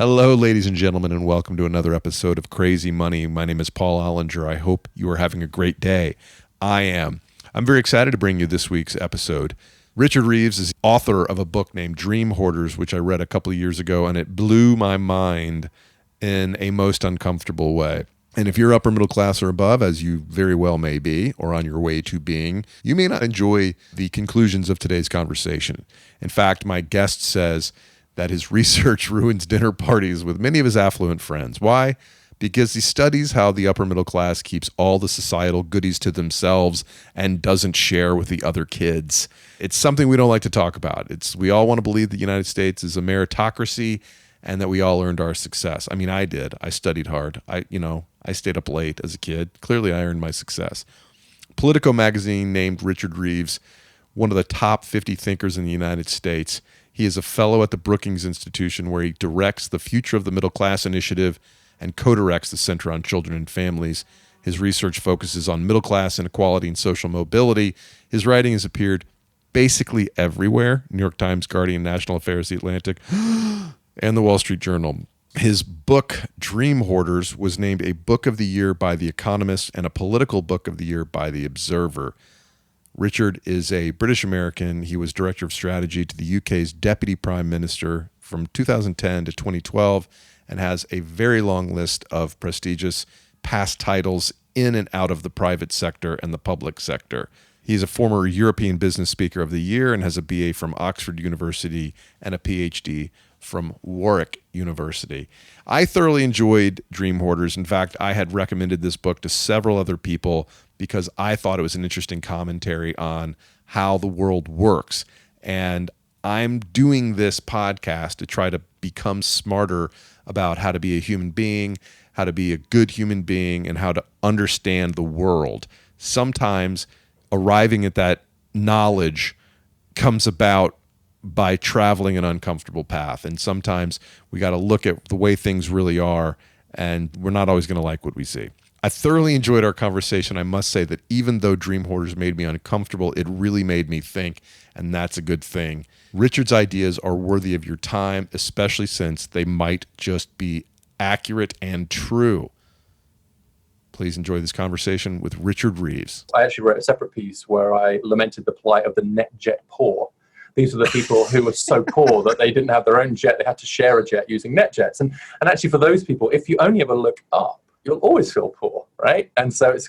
Hello, ladies and gentlemen, and welcome to another episode of Crazy Money. My name is Paul Ollinger. I hope you are having a great day. I am. I'm very excited to bring you this week's episode. Richard Reeves is author of a book named Dream Hoarders, which I read a couple of years ago, and it blew my mind in a most uncomfortable way. And if you're upper middle class or above, as you very well may be, or on your way to being, you may not enjoy the conclusions of today's conversation. In fact, my guest says that his research ruins dinner parties with many of his affluent friends. Why? Because he studies how the upper middle class keeps all the societal goodies to themselves and doesn't share with the other kids. It's something we don't like to talk about. We all want to believe the United States is a meritocracy and that we all earned our success. I mean, I did. I studied hard. I stayed up late as a kid. Clearly, I earned my success. Politico magazine named Richard Reeves one of the top 50 thinkers in the United States. He is a fellow at the Brookings Institution, where he directs the Future of the Middle Class initiative and co-directs the Center on Children and Families. His research focuses on middle class inequality and social mobility. His writing has appeared basically everywhere: New York Times, Guardian, National Affairs, The Atlantic, and the Wall Street Journal. His book, Dream Hoarders, was named a Book of the Year by The Economist and a Political Book of the Year by The Observer. Richard is a British American. He was Director of Strategy to the UK's Deputy Prime Minister from 2010 to 2012 and has a very long list of prestigious past titles in and out of the private sector and the public sector. He's a former European Business Speaker of the Year and has a BA from Oxford University and a PhD from Warwick University. I thoroughly enjoyed Dream Hoarders. In fact, I had recommended this book to several other people because I thought it was an interesting commentary on how the world works. And I'm doing this podcast to try to become smarter about how to be a human being, how to be a good human being, and how to understand the world. Sometimes arriving at that knowledge comes about by traveling an uncomfortable path. And sometimes we got to look at the way things really are, and we're not always going to like what we see. I thoroughly enjoyed our conversation. I must say that even though Dream Hoarders made me uncomfortable, it really made me think, and that's a good thing. Richard's ideas are worthy of your time, especially since they might just be accurate and true. Please enjoy this conversation with Richard Reeves. I actually wrote a separate piece where I lamented the plight of the net jet poor. These are the people who were so poor that they didn't have their own jet. They had to share a jet using net jets. And actually for those people, if you only ever look up, you'll always feel poor, right? And so it's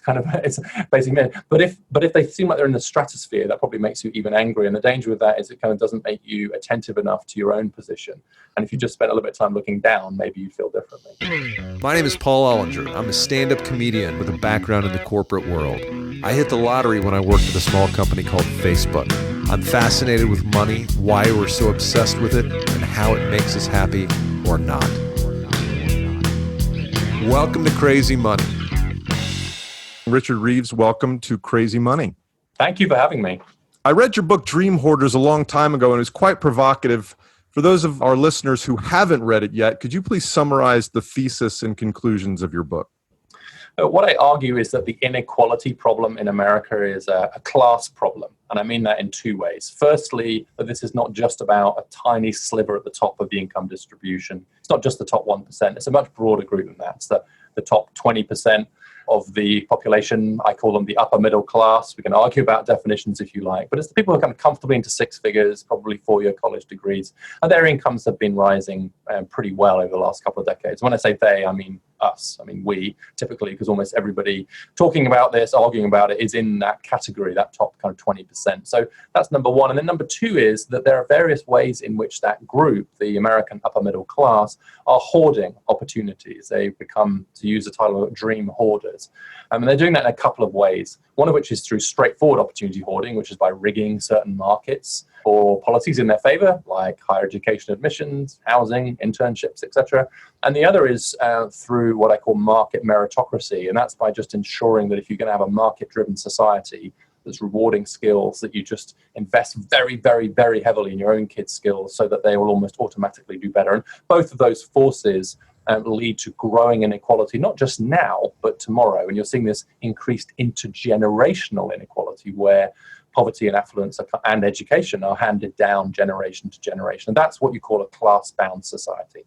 basically, but if they seem like they're in the stratosphere, that probably makes you even angry. And the danger with that is it kind of doesn't make you attentive enough to your own position. And if you just spent a little bit of time looking down, maybe you'd feel differently. My name is Paul Ollinger. I'm a stand-up comedian with a background in the corporate world. I hit the lottery when I worked at a small company called Facebook. I'm fascinated with money, why we're so obsessed with it, and how it makes us happy or not. Welcome to Crazy Money. Richard Reeves, welcome to Crazy Money. Thank you for having me. I read your book, Dream Hoarders, a long time ago, and it was quite provocative. For those of our listeners who haven't read it yet, could you please summarize the thesis and conclusions of your book? What I argue is that the inequality problem in America is a class problem. And I mean that in two ways. Firstly, that this is not just about a tiny sliver at the top of the income distribution. It's not just the top 1%. It's a much broader group than that. It's the top 20% of the population. I call them the upper middle class. We can argue about definitions if you like, but it's the people who are kind of comfortably into six figures, probably four-year college degrees, and their incomes have been rising pretty well over the last couple of decades. When I say they, I mean us. I mean we, typically, because almost everybody talking about this, arguing about it, is in that category, that top kind of 20%. So that's number one. And then number two is that there are various ways in which that group, the American upper middle class, are hoarding opportunities. They've become, to use the title, dream hoarders. And they're doing that in a couple of ways. One of which is through straightforward opportunity hoarding, which is by rigging certain markets or policies in their favor, like higher education admissions, housing, internships, etc. And the other is through what I call market meritocracy. And that's by just ensuring that if you're going to have a market-driven society that's rewarding skills, that you just invest very, very, very heavily in your own kids' skills so that they will almost automatically do better. And both of those forces lead to growing inequality, not just now, but tomorrow. And you're seeing this increased intergenerational inequality where poverty and affluence and education are handed down generation to generation. And that's what you call a class-bound society.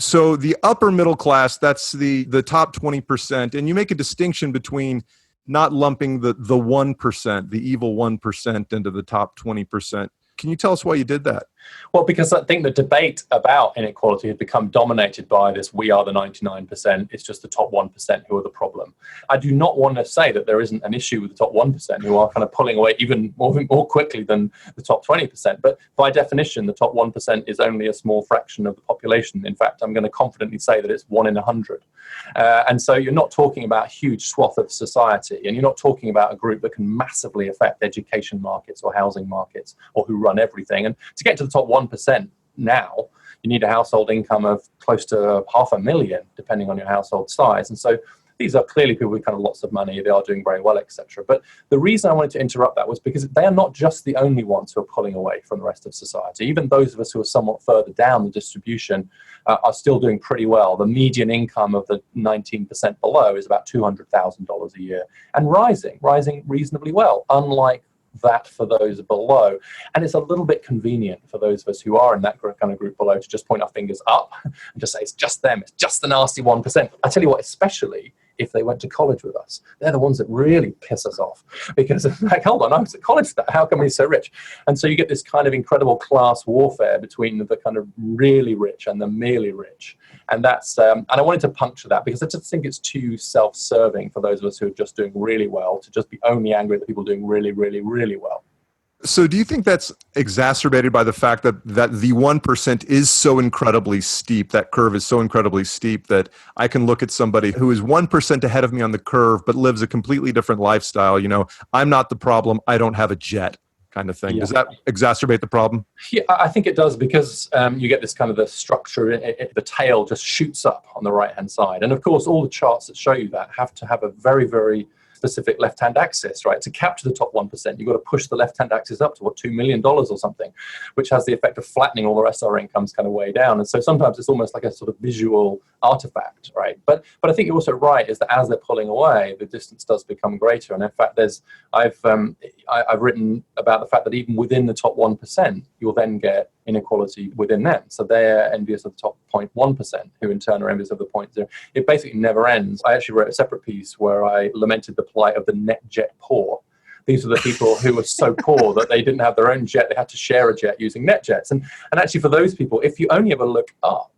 So the upper middle class, that's the top 20%. And you make a distinction between not lumping the 1%, the evil 1% into the top 20%. Can you tell us why you did that? Well, because I think the debate about inequality has become dominated by this, we are the 99%, it's just the top 1% who are the problem. I do not want to say that there isn't an issue with the top 1% who are kind of pulling away even more quickly than the top 20%. But by definition, the top 1% is only a small fraction of the population. In fact, I'm going to confidently say that it's 1 in 100. And so you're not talking about a huge swath of society, and you're not talking about a group that can massively affect education markets or housing markets or who run everything. And to get to the top 1% now, you need a household income of close to $500,000, depending on your household size. And so these are clearly people with kind of lots of money. They are doing very well, etc. But the reason I wanted to interrupt that was because they are not just the only ones who are pulling away from the rest of society. Even those of us who are somewhat further down the distribution are still doing pretty well. The median income of the 19% below is about $200,000 a year and rising reasonably well, unlike that for those below. And it's a little bit convenient for those of us who are in that kind of group below to just point our fingers up and just say, it's just them, it's just the nasty 1%. I tell you what, especially if they went to college with us, they're the ones that really piss us off, because like, hold on, I was at college, how come he's so rich? And so you get this kind of incredible class warfare between the kind of really rich and the merely rich. And that's and I wanted to puncture that because I just think it's too self-serving for those of us who are just doing really well to just be only angry at the people doing really, really, really well. So do you think that's exacerbated by the fact that the 1% is so incredibly steep, that curve is so incredibly steep that I can look at somebody who is 1% ahead of me on the curve but lives a completely different lifestyle? You know, I'm not the problem, I don't have a jet kind of thing. Yeah. Does that exacerbate the problem? Yeah, I think it does, because you get this kind of the structure, the tail just shoots up on the right-hand side. And of course, all the charts that show you that have to have a very, very specific left-hand axis, right? To capture the top 1%, you've got to push the left-hand axis up to $2 million or something, which has the effect of flattening all the rest of our incomes kind of way down. And so sometimes it's almost like a sort of visual artifact, right? But I think you're also right, is that as they're pulling away, the distance does become greater. And in fact, I've written about the fact that even within the top 1%, you'll then get inequality within them. So they're envious of the top 0.1%, who in turn are envious of the 0.0. It basically never ends. I actually wrote a separate piece where I lamented the plight of the net jet poor. These are the people who were so poor that they didn't have their own jet. They had to share a jet using net jets. And actually for those people, if you only ever look up,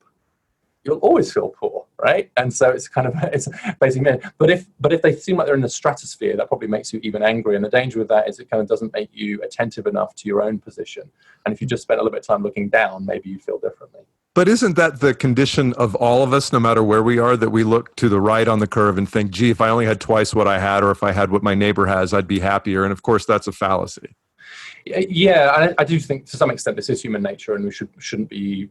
you'll always feel poor, right? And so it's kind of, it's basically, but if they seem like they're in the stratosphere, that probably makes you even angry. And the danger with that is it kind of doesn't make you attentive enough to your own position. And if you just spent a little bit of time looking down, maybe you feel differently. But isn't that the condition of all of us, no matter where we are, that we look to the right on the curve and think, gee, if I only had twice what I had, or if I had what my neighbor has, I'd be happier. And of course, that's a fallacy. Yeah, I do think to some extent this is human nature, and we shouldn't be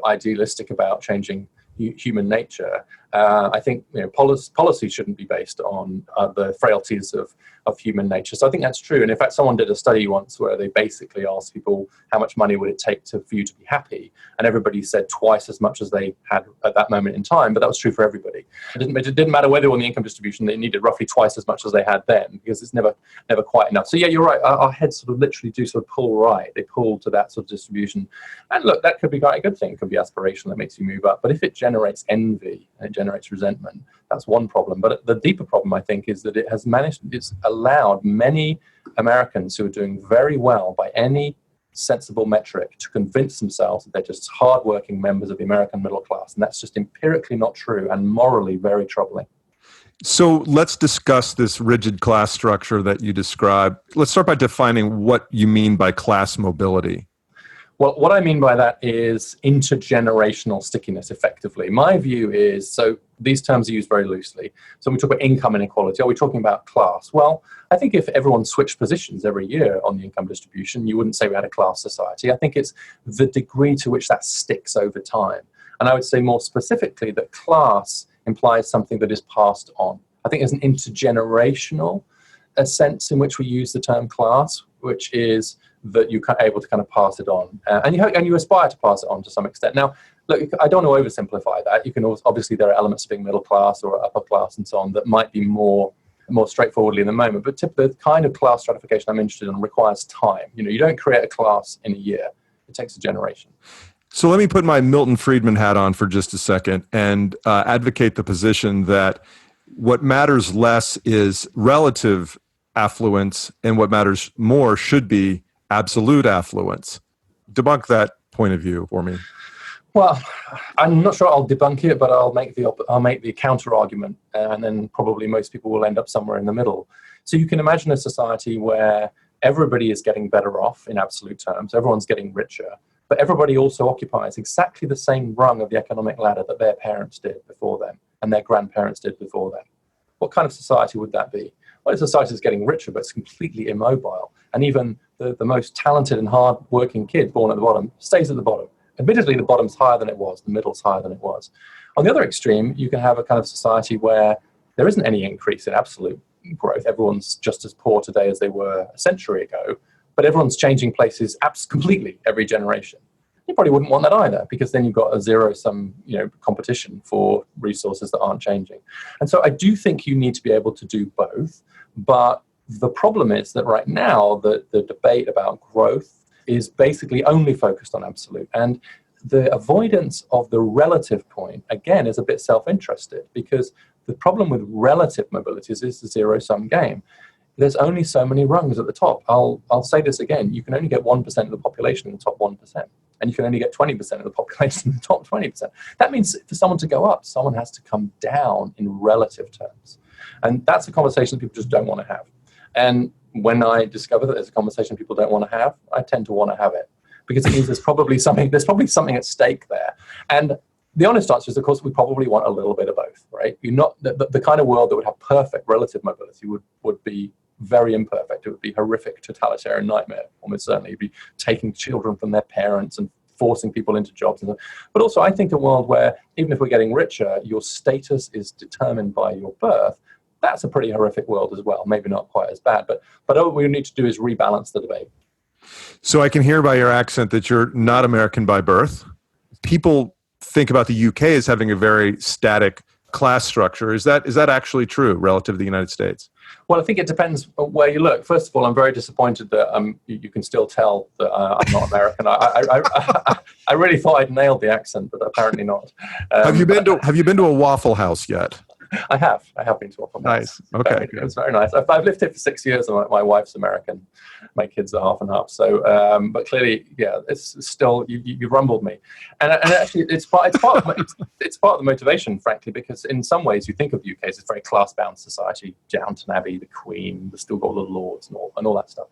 idealistic about changing human nature. I think policy shouldn't be based on the frailties of human nature. So I think that's true. And in fact, someone did a study once where they basically asked people how much money would it take for you to be happy, and everybody said twice as much as they had at that moment in time. But that was true for everybody. It didn't matter where they were on the income distribution; they needed roughly twice as much as they had then, because it's never quite enough. So yeah, you're right. Our heads sort of literally do sort of pull right. They pull to that sort of distribution. And look, that could be quite a good thing. It could be aspirational. That makes you move up. But if it generates envy and it generates resentment, that's one problem. But the deeper problem, I think, is that it's allowed many Americans who are doing very well by any sensible metric to convince themselves that they're just hardworking members of the American middle class. And that's just empirically not true and morally very troubling. So let's discuss this rigid class structure that you describe. Let's start by defining what you mean by class mobility. Well, what I mean by that is intergenerational stickiness, effectively. My view is, so these terms are used very loosely. So when we talk about income inequality, are we talking about class? Well, I think if everyone switched positions every year on the income distribution, you wouldn't say we had a class society. I think it's the degree to which that sticks over time. And I would say more specifically that class implies something that is passed on. I think there's an intergenerational sense in which we use the term class, which is that you're able to kind of pass it on. And you aspire to pass it on to some extent. Now, look, I don't want to oversimplify that. You can obviously, there are elements of being middle class or upper class and so on that might be more straightforwardly in the moment. But the kind of class stratification I'm interested in requires time. You don't create a class in a year. It takes a generation. So let me put my Milton Friedman hat on for just a second and advocate the position that what matters less is relative affluence and what matters more should be absolute affluence. Debunk that point of view for me. Well, I'm not sure I'll debunk it, but I'll make the counter argument, and then probably most people will end up somewhere in the middle. So you can imagine a society where everybody is getting better off in absolute terms, everyone's getting richer, but everybody also occupies exactly the same rung of the economic ladder that their parents did before them and their grandparents did before them. What kind of society would that be? Well, a society is getting richer, but it's completely immobile. And even the most talented and hard-working kid born at the bottom stays at the bottom. Admittedly, the bottom's higher than it was, the middle's higher than it was. On the other extreme, you can have a kind of society where there isn't any increase in absolute growth. Everyone's just as poor today as they were a century ago, but everyone's changing places completely every generation. You probably wouldn't want that either, because then you've got a zero-sum, competition for resources that aren't changing. And so I do think you need to be able to do both, but the problem is that right now the debate about growth is basically only focused on absolute. And the avoidance of the relative point, again, is a bit self-interested, because the problem with relative mobilities is the zero-sum game. There's only so many rungs at the top. I'll say this again. You can only get 1% of the population in the top 1%. And you can only get 20% of the population in the top 20%. That means for someone to go up, someone has to come down in relative terms. And that's a conversation that people just don't want to have. And when I discover that there's a conversation people don't want to have, I tend to want to have it, because it means there's probably something at stake there. And the honest answer is, of course, we probably want a little bit of both, right? The kind of world that would have perfect relative mobility would be very imperfect. It would be horrific, totalitarian nightmare, almost certainly. It'd be taking children from their parents and forcing people into jobs. But also, I think a world where, even if we're getting richer, your status is determined by your birth. That's a pretty horrific world as well. Maybe not quite as bad, but what we need to do is rebalance the debate. So I can hear by your accent that you're not American by birth. People think about the UK as having a very static class structure. Is that actually true relative to the United States? Well, I think it depends where you look. First of all, I'm very disappointed that you can still tell that I'm not American. I really thought I'd nailed the accent, but apparently not. Have you been to a Waffle House yet? I have been to Waffle House. Nice. Okay. It was very nice. I've lived here for 6 years, and my wife's American. My kids are half and half. So, but clearly, yeah, it's still you rumbled me, and actually, it's part of the motivation, frankly, because in some ways you think of the UK as a very class-bound society. Downton Abbey, the Queen, there's still got the Lords and all that stuff,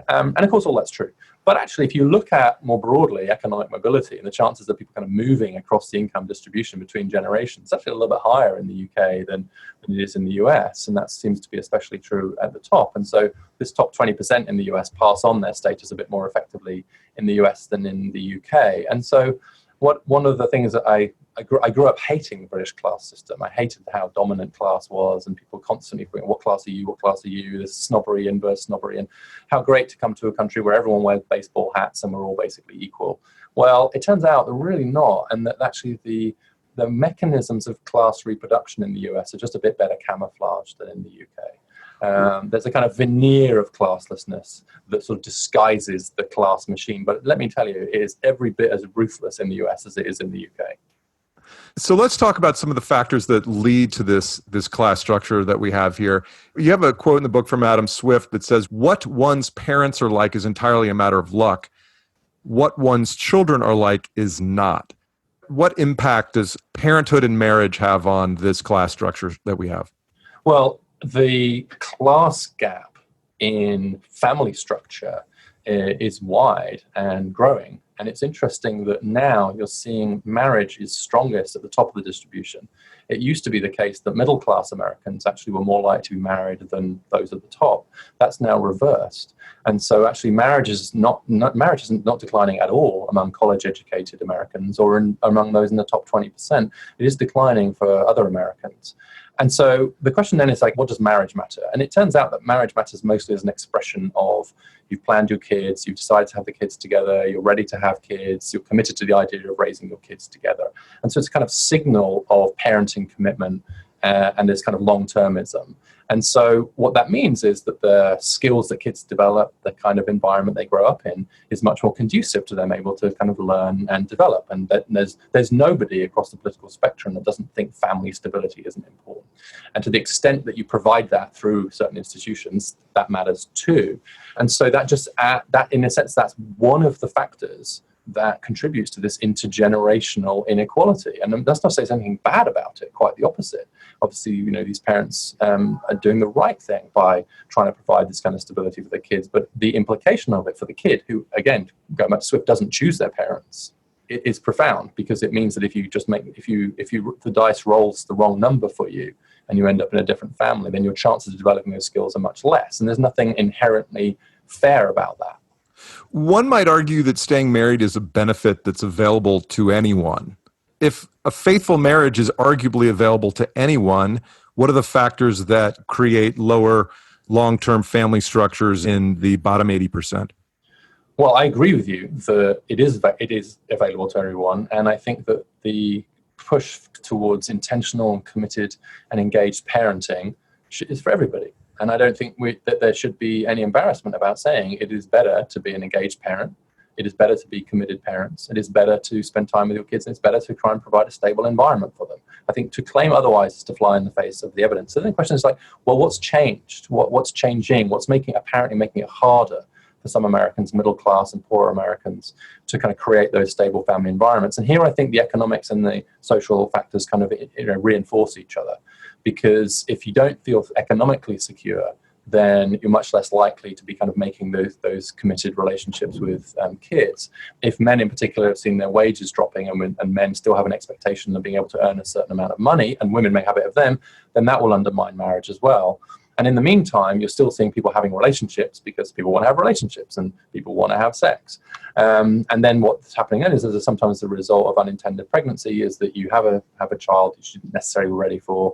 and of course, all that's true. But actually, if you look at more broadly economic mobility and the chances of people kind of moving across the income distribution between generations, it's actually a little bit higher in the UK than it is in the US. And that seems to be especially true at the top. And so this top 20% in the US pass on their status a bit more effectively in the US than in the UK. And so one of the things that I grew up hating the British class system. I hated how dominant class was, and people constantly going, what class are you? What class are you? This snobbery, inverse snobbery, and how great to come to a country where everyone wears baseball hats and we're all basically equal. Well, it turns out they're really not, and that actually the mechanisms of class reproduction in the US are just a bit better camouflaged than in the UK. There's a kind of veneer of classlessness that sort of disguises the class machine. But let me tell you, it is every bit as ruthless in the US as it is in the UK. So let's talk about some of the factors that lead to this class structure that we have here. You have a quote in the book from Adam Swift that says, "What one's parents are like is entirely a matter of luck. What one's children are like is not." What impact does parenthood and marriage have on this class structure that we have? Well, the class gap in family structure is wide and growing. And it's interesting that now you're seeing marriage is strongest at the top of the distribution. It used to be the case that middle-class Americans actually were more likely to be married than those at the top. That's now reversed. And so actually marriage is not declining at all among college-educated Americans or among those in the top 20%. It is declining for other Americans. And so the question then is like, what does marriage matter? And it turns out that marriage matters mostly as an expression of you've planned your kids, you've decided to have the kids together, you're ready to have kids, you're committed to the idea of raising your kids together. And so it's a kind of signal of parenting commitment and there's kind of long-termism. And so what that means is that the skills that kids develop, the kind of environment they grow up in, is much more conducive to them able to kind of learn and develop. And that there's nobody across the political spectrum that doesn't think family stability isn't important. And to the extent that you provide that through certain institutions, that matters too. And so that just that in a sense, that's one of the factors that contributes to this intergenerational inequality. And that's not to say there's anything bad about it, quite the opposite. Obviously, these parents are doing the right thing by trying to provide this kind of stability for their kids. But the implication of it for the kid, who, again, going back to Swift, doesn't choose their parents, it is profound, because it means that if the dice rolls the wrong number for you and you end up in a different family, then your chances of developing those skills are much less. And there's nothing inherently fair about that. One might argue that staying married is a benefit that's available to anyone. If a faithful marriage is arguably available to anyone, what are the factors that create lower long-term family structures in the bottom 80%? Well, I agree with you that it is available to everyone. And I think that the push towards intentional and committed and engaged parenting is for everybody. And I don't think that there should be any embarrassment about saying it is better to be an engaged parent. It is better to be committed parents. It is better to spend time with your kids. And it's better to try and provide a stable environment for them. I think to claim otherwise is to fly in the face of the evidence. So then the question is like, well, what's changed? What's changing? What's apparently making it harder for some Americans, middle class and poorer Americans, to kind of create those stable family environments? And here I think the economics and the social factors kind of reinforce each other. Because if you don't feel economically secure, then you're much less likely to be kind of making those committed relationships with kids. If men in particular have seen their wages dropping and men still have an expectation of being able to earn a certain amount of money, and women may have it of them, then that will undermine marriage as well. And in the meantime, you're still seeing people having relationships because people want to have relationships and people want to have sex. And then what's happening then is sometimes the result of unintended pregnancy is that you have a child you shouldn't necessarily be ready for.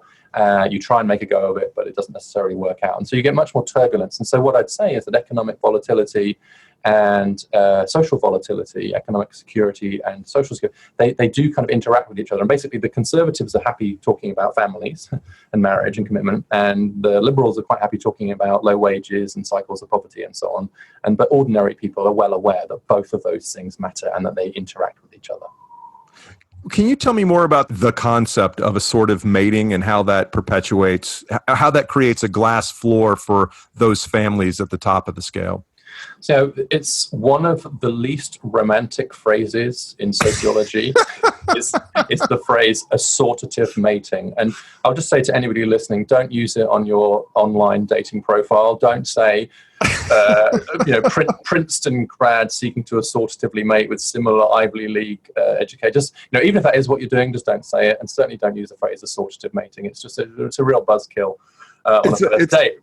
You try and make a go of it, but it doesn't necessarily work out. And so you get much more turbulence. And so what I'd say is that economic volatility and social volatility, economic security and social security, they do kind of interact with each other. And basically the conservatives are happy talking about families and marriage and commitment, and the liberals are quite happy talking about low wages and cycles of poverty and so on. But ordinary people are well aware that both of those things matter and that they interact with each other. Can you tell me more about the concept of assortative mating and how that perpetuates, how that creates a glass floor for those families at the top of the scale? So it's one of the least romantic phrases in sociology. is the phrase assortative mating. And I'll just say to anybody listening, don't use it on your online dating profile. Don't say, Princeton grad seeking to assortatively mate with similar Ivy League educators. Even if that is what you're doing, just don't say it. And certainly don't use the phrase assortative mating. It's a real buzzkill. On a first date.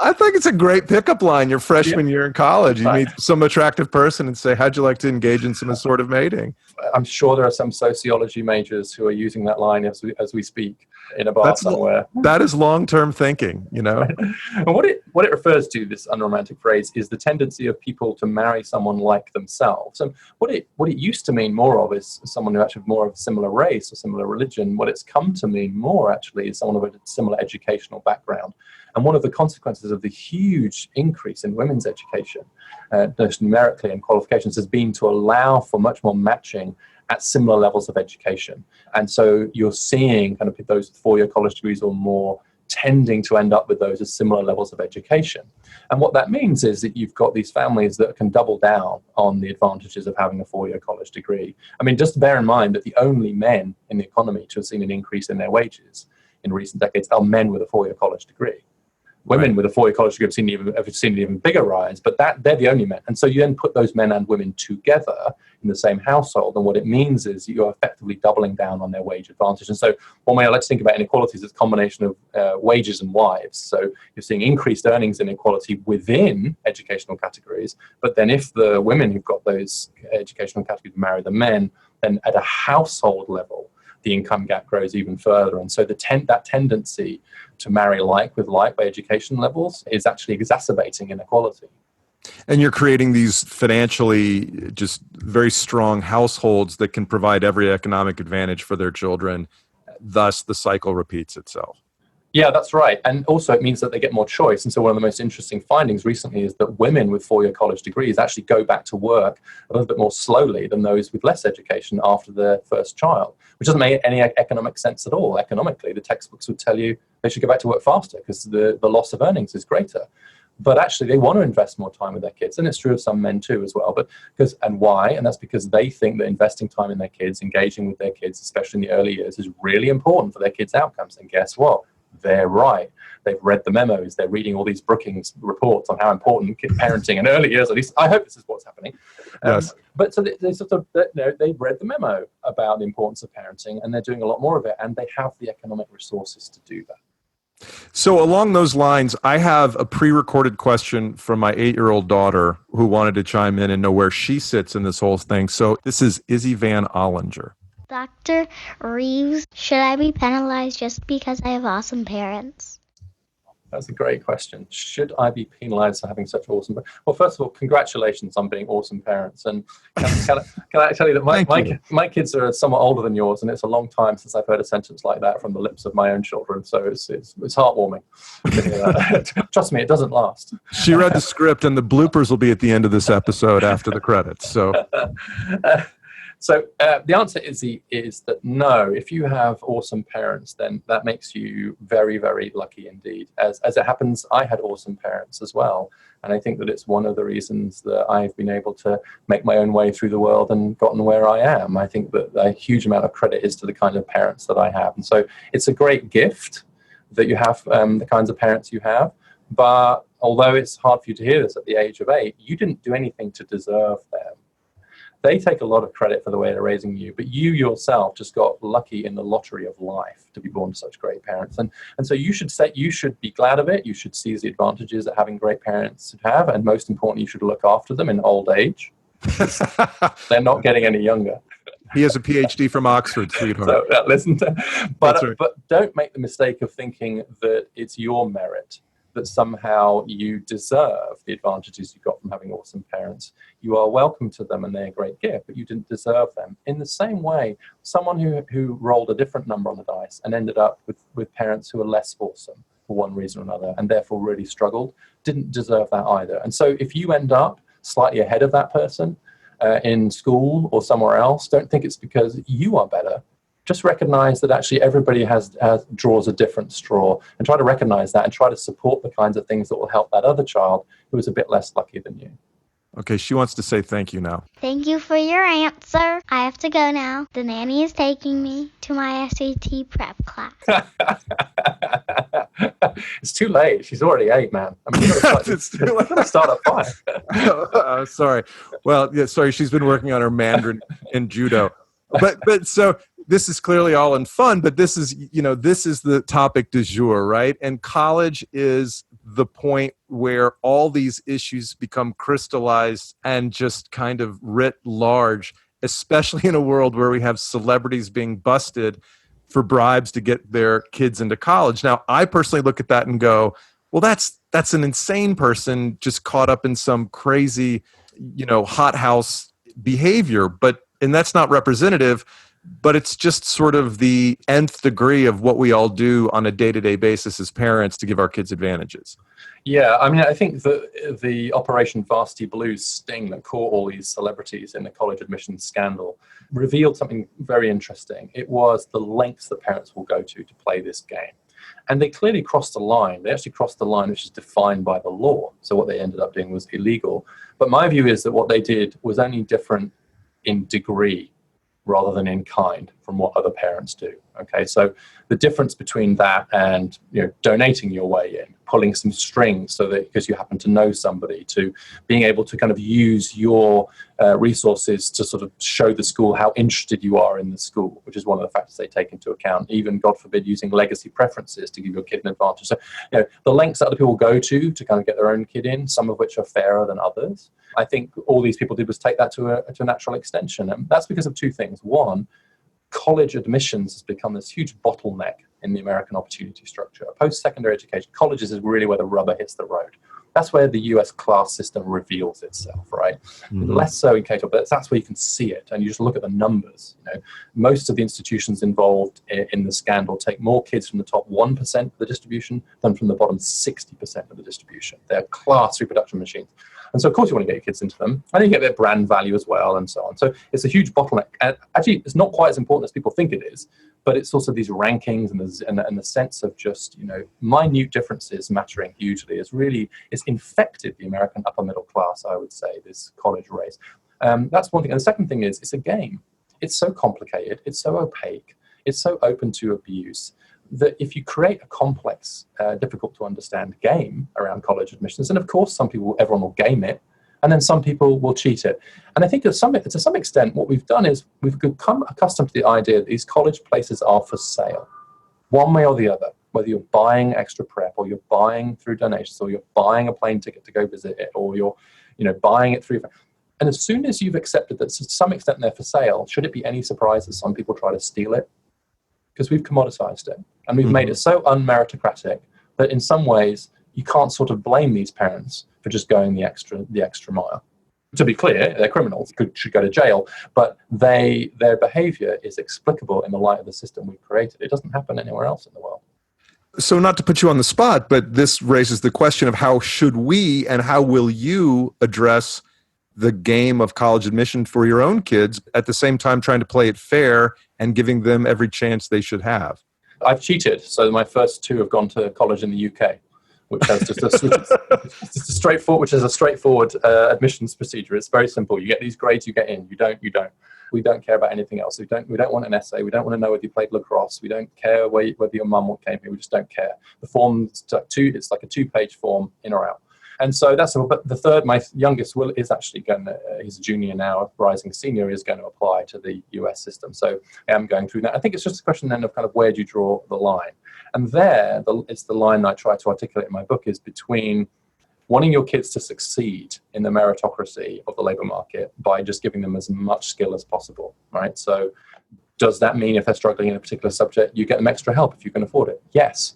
I think it's a great pickup line your freshman year in college. You meet some attractive person and say, how'd you like to engage in some assortative mating? I'm sure there are some sociology majors who are using that line as we speak in a bar somewhere. That is long-term thinking, And what it refers to, this unromantic phrase, is the tendency of people to marry someone like themselves. And what it used to mean more of is someone who actually more of a similar race or similar religion. What it's come to mean more actually is someone of a similar educational background. And one of the consequences of the huge increase in women's education, both numerically and qualifications, has been to allow for much more matching at similar levels of education. And so you're seeing kind of those four-year college degrees or more tending to end up with those at similar levels of education. And what that means is that you've got these families that can double down on the advantages of having a four-year college degree. I mean, just bear in mind that the only men in the economy to have seen an increase in their wages in recent decades are men with a four-year college degree. Women with a four-year college degree have seen an even bigger rise, but they're the only men. And so you then put those men and women together in the same household, and what it means is you're effectively doubling down on their wage advantage. And so one way I like to think about inequalities is a combination of wages and wives. So you're seeing increased earnings inequality within educational categories, but then if the women who've got those educational categories marry the men, then at a household level, the income gap grows even further. And so that tendency to marry like with like by education levels is actually exacerbating inequality. And you're creating these financially just very strong households that can provide every economic advantage for their children. Thus, the cycle repeats itself. Yeah, that's right. And also it means that they get more choice. And so one of the most interesting findings recently is that women with four-year college degrees actually go back to work a little bit more slowly than those with less education after their first child, which doesn't make any economic sense at all. Economically, the textbooks would tell you they should go back to work faster because the loss of earnings is greater. But actually, they want to invest more time with their kids. And it's true of some men too as well. And why? And that's because they think that investing time in their kids, engaging with their kids, especially in the early years, is really important for their kids' outcomes. And guess what? They're right. They've read the memos. They're reading all these Brookings reports on how important parenting in early years, at least I hope this is what's happening. Yes. But so they sort of, they've read the memo about the importance of parenting, and they're doing a lot more of it, and they have the economic resources to do that. So along those lines, I have a pre-recorded question from my 8-year-old daughter who wanted to chime in and know where she sits in this whole thing. So this is Izzy Van Ollinger. Dr. Reeves, should I be penalized just because I have awesome parents? That's a great question. Should I be penalized for having such awesome parents? Well, first of all, congratulations on being awesome parents. And can I tell you that my kids are somewhat older than yours, and it's a long time since I've heard a sentence like that from the lips of my own children. So it's heartwarming. Trust me, it doesn't last. She read the script, and the bloopers will be at the end of this episode after the credits. So. So the answer is that no, if you have awesome parents, then that makes you very, very lucky indeed. As it happens, I had awesome parents as well. And I think that it's one of the reasons that I've been able to make my own way through the world and gotten where I am. I think that a huge amount of credit is to the kind of parents that I have. And so it's a great gift that you have the kinds of parents you have. But although it's hard for you to hear this at the age of 8, you didn't do anything to deserve them. They take a lot of credit for the way they're raising you, but you yourself just got lucky in the lottery of life to be born to such great parents. And so you should be glad of it. You should seize the advantages that having great parents have. And most importantly, you should look after them in old age. They're not getting any younger. He has a PhD from Oxford, sweetheart. So, but don't make the mistake of thinking that it's your merit, that somehow you deserve the advantages you got from having awesome parents. You are welcome to them and they're a great gift, but you didn't deserve them. In the same way, someone who rolled a different number on the dice and ended up with parents who are less awesome for one reason or another, and therefore really struggled, didn't deserve that either. And so if you end up slightly ahead of that person in school or somewhere else, don't think it's because you are better. Just recognize that actually everybody draws a different straw, and try to recognize that and try to support the kinds of things that will help that other child who is a bit less lucky than you. Okay, she wants to say thank you now. Thank you for your answer. I have to go now. The nanny is taking me to my SAT prep class. It's too late. She's already 8, man. I mean, you're going to start at 5. Sorry. Well, yeah, sorry. She's been working on her Mandarin and judo. But so this is clearly all in fun, but this is the topic du jour, right? And college is the point where all these issues become crystallized and just kind of writ large, especially in a world where we have celebrities being busted for bribes to get their kids into college. Now, I personally look at that and go, well, that's an insane person just caught up in some crazy, hothouse behavior, and that's not representative. But it's just sort of the nth degree of what we all do on a day-to-day basis as parents to give our kids advantages. Yeah, I mean, I think the Operation Varsity Blues sting that caught all these celebrities in the college admissions scandal revealed something very interesting. It was the lengths that parents will go to play this game. And they clearly crossed the line. They actually crossed the line which is defined by the law. So what they ended up doing was illegal. But my view is that what they did was only different in degree rather than in kind from what other parents do. Okay, so the difference between that and donating your way in, pulling some strings so that because you happen to know somebody, to being able to kind of use your resources to sort of show the school how interested you are in the school, which is one of the factors they take into account. Even, God forbid, using legacy preferences to give your kid an advantage. So the lengths that other people go to kind of get their own kid in, some of which are fairer than others. I think all these people did was take that to a natural extension. And that's because of two things. One, college admissions has become this huge bottleneck in the American opportunity structure. Post-secondary education, colleges is really where the rubber hits the road. That's where the US class system reveals itself, right? Less so in K-12, but that's where you can see it. And you just look at the numbers. Most of the institutions involved in the scandal take more kids from the top 1% of the distribution than from the bottom 60% of the distribution. They're class reproduction machines. And so, of course, you want to get your kids into them. And you get their brand value as well and so on. So it's a huge bottleneck. And actually, it's not quite as important as people think it is. But it's also these rankings and the sense of just, minute differences mattering hugely it's infected the American upper middle class, I would say, this college race. That's one thing. And the second thing is it's a game. It's so complicated. It's so opaque. It's so open to abuse that if you create a complex, difficult to understand game around college admissions, and of course everyone will game it, and then some people will cheat it. And I think to some extent, what we've done is we've become accustomed to the idea that these college places are for sale, one way or the other, whether you're buying extra prep or you're buying through donations or you're buying a plane ticket to go visit it or you're buying it through. And as soon as you've accepted that to some extent they're for sale, should it be any surprise that some people try to steal it? Because we've commoditized it and we've made it so unmeritocratic that in some ways you can't sort of blame these parents for just going the extra mile. To be clear, they're criminals, should go to jail, but their behavior is explicable in the light of the system we've created. It doesn't happen anywhere else in the world. So not to put you on the spot, but this raises the question of how should we and how will you address the game of college admission for your own kids, at the same time trying to play it fair and giving them every chance they should have? I've cheated. So my first two have gone to college in the UK. Which has just a straightforward admissions procedure. It's very simple. You get these grades, you get in. You don't. We don't care about anything else. We don't want an essay. We don't want to know whether you played lacrosse. We don't care whether your mum came here. We just don't care. The form's it's like a 2-page form, in or out. And so that's but the third, my youngest is actually he's a junior now, rising senior, is going to apply to the US system. So I am going through that. I think it's just a question then of kind of where do you draw the line? And it's the line that I try to articulate in my book is between wanting your kids to succeed in the meritocracy of the labor market by just giving them as much skill as possible, right? So does that mean if they're struggling in a particular subject, you get them extra help if you can afford it? Yes.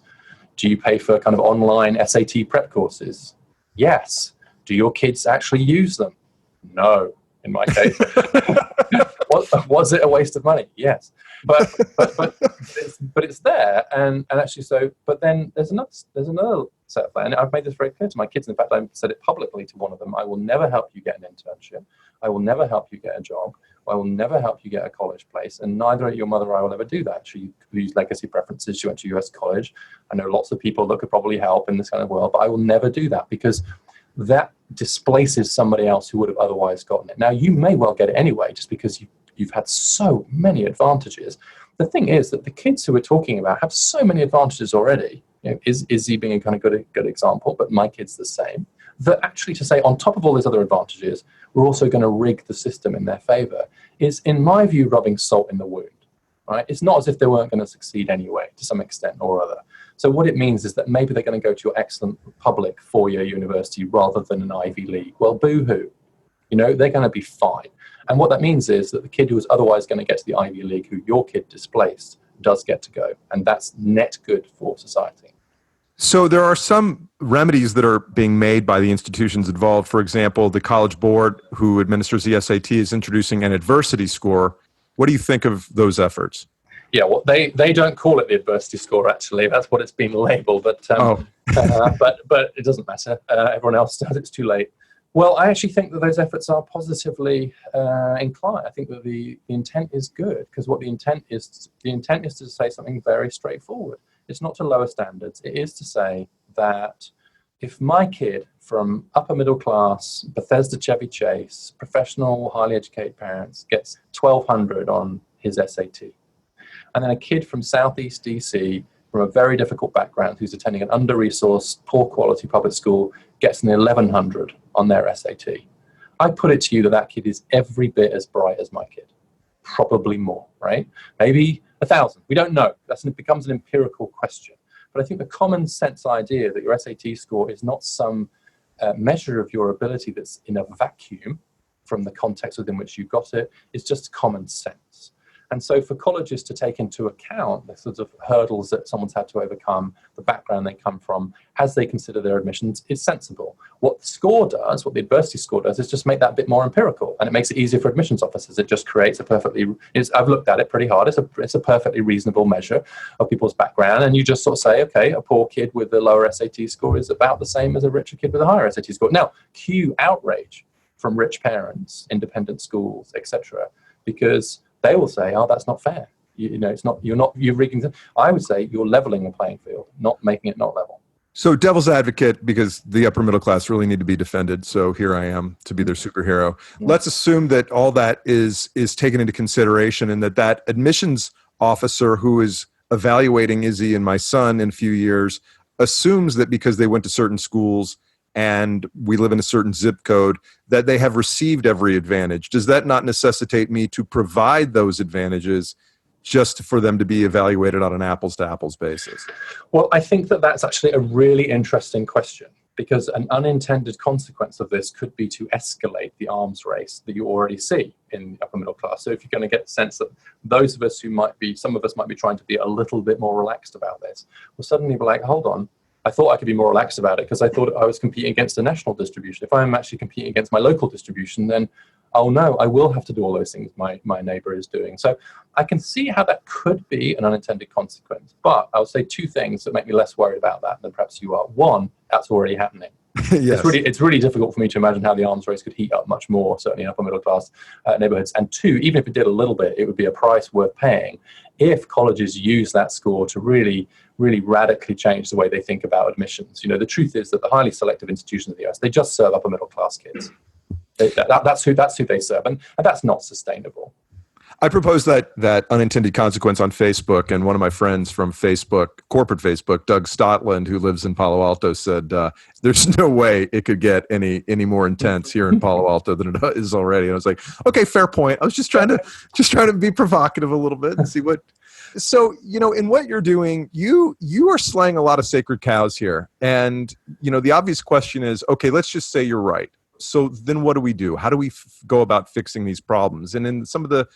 Do you pay for kind of online SAT prep courses? Yes. Do your kids actually use them? No, in my case. Was it a waste of money? Yes. But it's there, and actually so. But then there's another set of that, and I've made this very clear to my kids. In fact, I said it publicly to one of them. I will never help you get an internship. I will never help you get a job. I will never help you get a college place, and neither your mother or I will ever do that. She used legacy preferences. She went to US college. I know lots of people that could probably help in this kind of world, but I will never do that because that displaces somebody else who would have otherwise gotten it. Now, you may well get it anyway, just because you've had so many advantages. The thing is that the kids who we're talking about have so many advantages already. Izzy being a kind of good example, but my kid's the same. That actually to say on top of all these other advantages, we're also going to rig the system in their favor is, in my view, rubbing salt in the wound. Right? It's not as if they weren't going to succeed anyway, to some extent or other. So what it means is that maybe they're going to go to your excellent public 4-year university rather than an Ivy League. Well, boo-hoo. They're going to be fine. And what that means is that the kid who was otherwise going to get to the Ivy League, who your kid displaced, does get to go. And that's net good for society. So there are some remedies that are being made by the institutions involved. For example, the College Board, who administers the SAT, is introducing an adversity score. What do you think of those efforts? Yeah, well, they don't call it the adversity score, actually. That's what it's been labeled. But but it doesn't matter. Everyone else does. It's too late. Well, I actually think that those efforts are positively inclined. I think that the intent is good, because what the intent is to say something very straightforward. It's not to lower standards. It is to say that if my kid from upper middle class, Bethesda Chevy Chase, professional, highly educated parents gets 1,200 on his SAT, and then a kid from Southeast DC from a very difficult background who's attending an under-resourced, poor quality public school gets an 1,100 on their SAT, I put it to you that kid is every bit as bright as my kid. Probably more, right? Maybe 1,000. We don't know. It becomes an empirical question. But I think the common sense idea that your SAT score is not some measure of your ability that's in a vacuum from the context within which you got it is just common sense. And so for colleges to take into account the sorts of hurdles that someone's had to overcome, the background they come from, as they consider their admissions, is sensible. What the score does, what the adversity score does, is just make that a bit more empirical, and it makes it easier for admissions officers. It just creates I've looked at it pretty hard, it's a perfectly reasonable measure of people's background, and you just sort of say, okay, a poor kid with a lower SAT score is about the same as a richer kid with a higher SAT score. Now, cue outrage from rich parents, independent schools, etc., because they will say, "Oh, that's not fair. It's not. You're rigging." I would say you're leveling the playing field, not making it not level. So, devil's advocate, because the upper middle class really need to be defended. So here I am to be their superhero. Let's assume that all that is taken into consideration, and that admissions officer who is evaluating Izzy and my son in a few years assumes that because they went to certain schools and we live in a certain zip code, that they have received every advantage. Does that not necessitate me to provide those advantages just for them to be evaluated on an apples-to-apples basis? Well, I think that that's actually a really interesting question, because an unintended consequence of this could be to escalate the arms race that you already see in the upper middle class. So if you're going to get the sense that those of us some of us might be trying to be a little bit more relaxed about this, will suddenly be like, hold on, I thought I could be more relaxed about it because I thought I was competing against a national distribution. If I'm actually competing against my local distribution, then, oh no, I will have to do all those things my neighbor is doing. So I can see how that could be an unintended consequence. But I'll say two things that make me less worried about that than perhaps you are. One, that's already happening. Yes. It's really difficult for me to imagine how the arms race could heat up much more, certainly in upper middle class neighborhoods. And two, even if it did a little bit, it would be a price worth paying if colleges use that score to really radically change the way they think about admissions. The truth is that the highly selective institutions of the US, they just serve upper middle class kids. That's who they serve, and that's not sustainable. I proposed that unintended consequence on Facebook, and one of my friends from Facebook, corporate Facebook, Doug Stotland, who lives in Palo Alto, said there's no way it could get any more intense here in Palo Alto than it is already. And I was like, okay, fair point. I was just trying to be provocative a little bit and see what. So, in what you're doing, you are slaying a lot of sacred cows here, and the obvious question is, okay, let's just say you're right. So then what do we do? How do we go about fixing these problems? And in some of the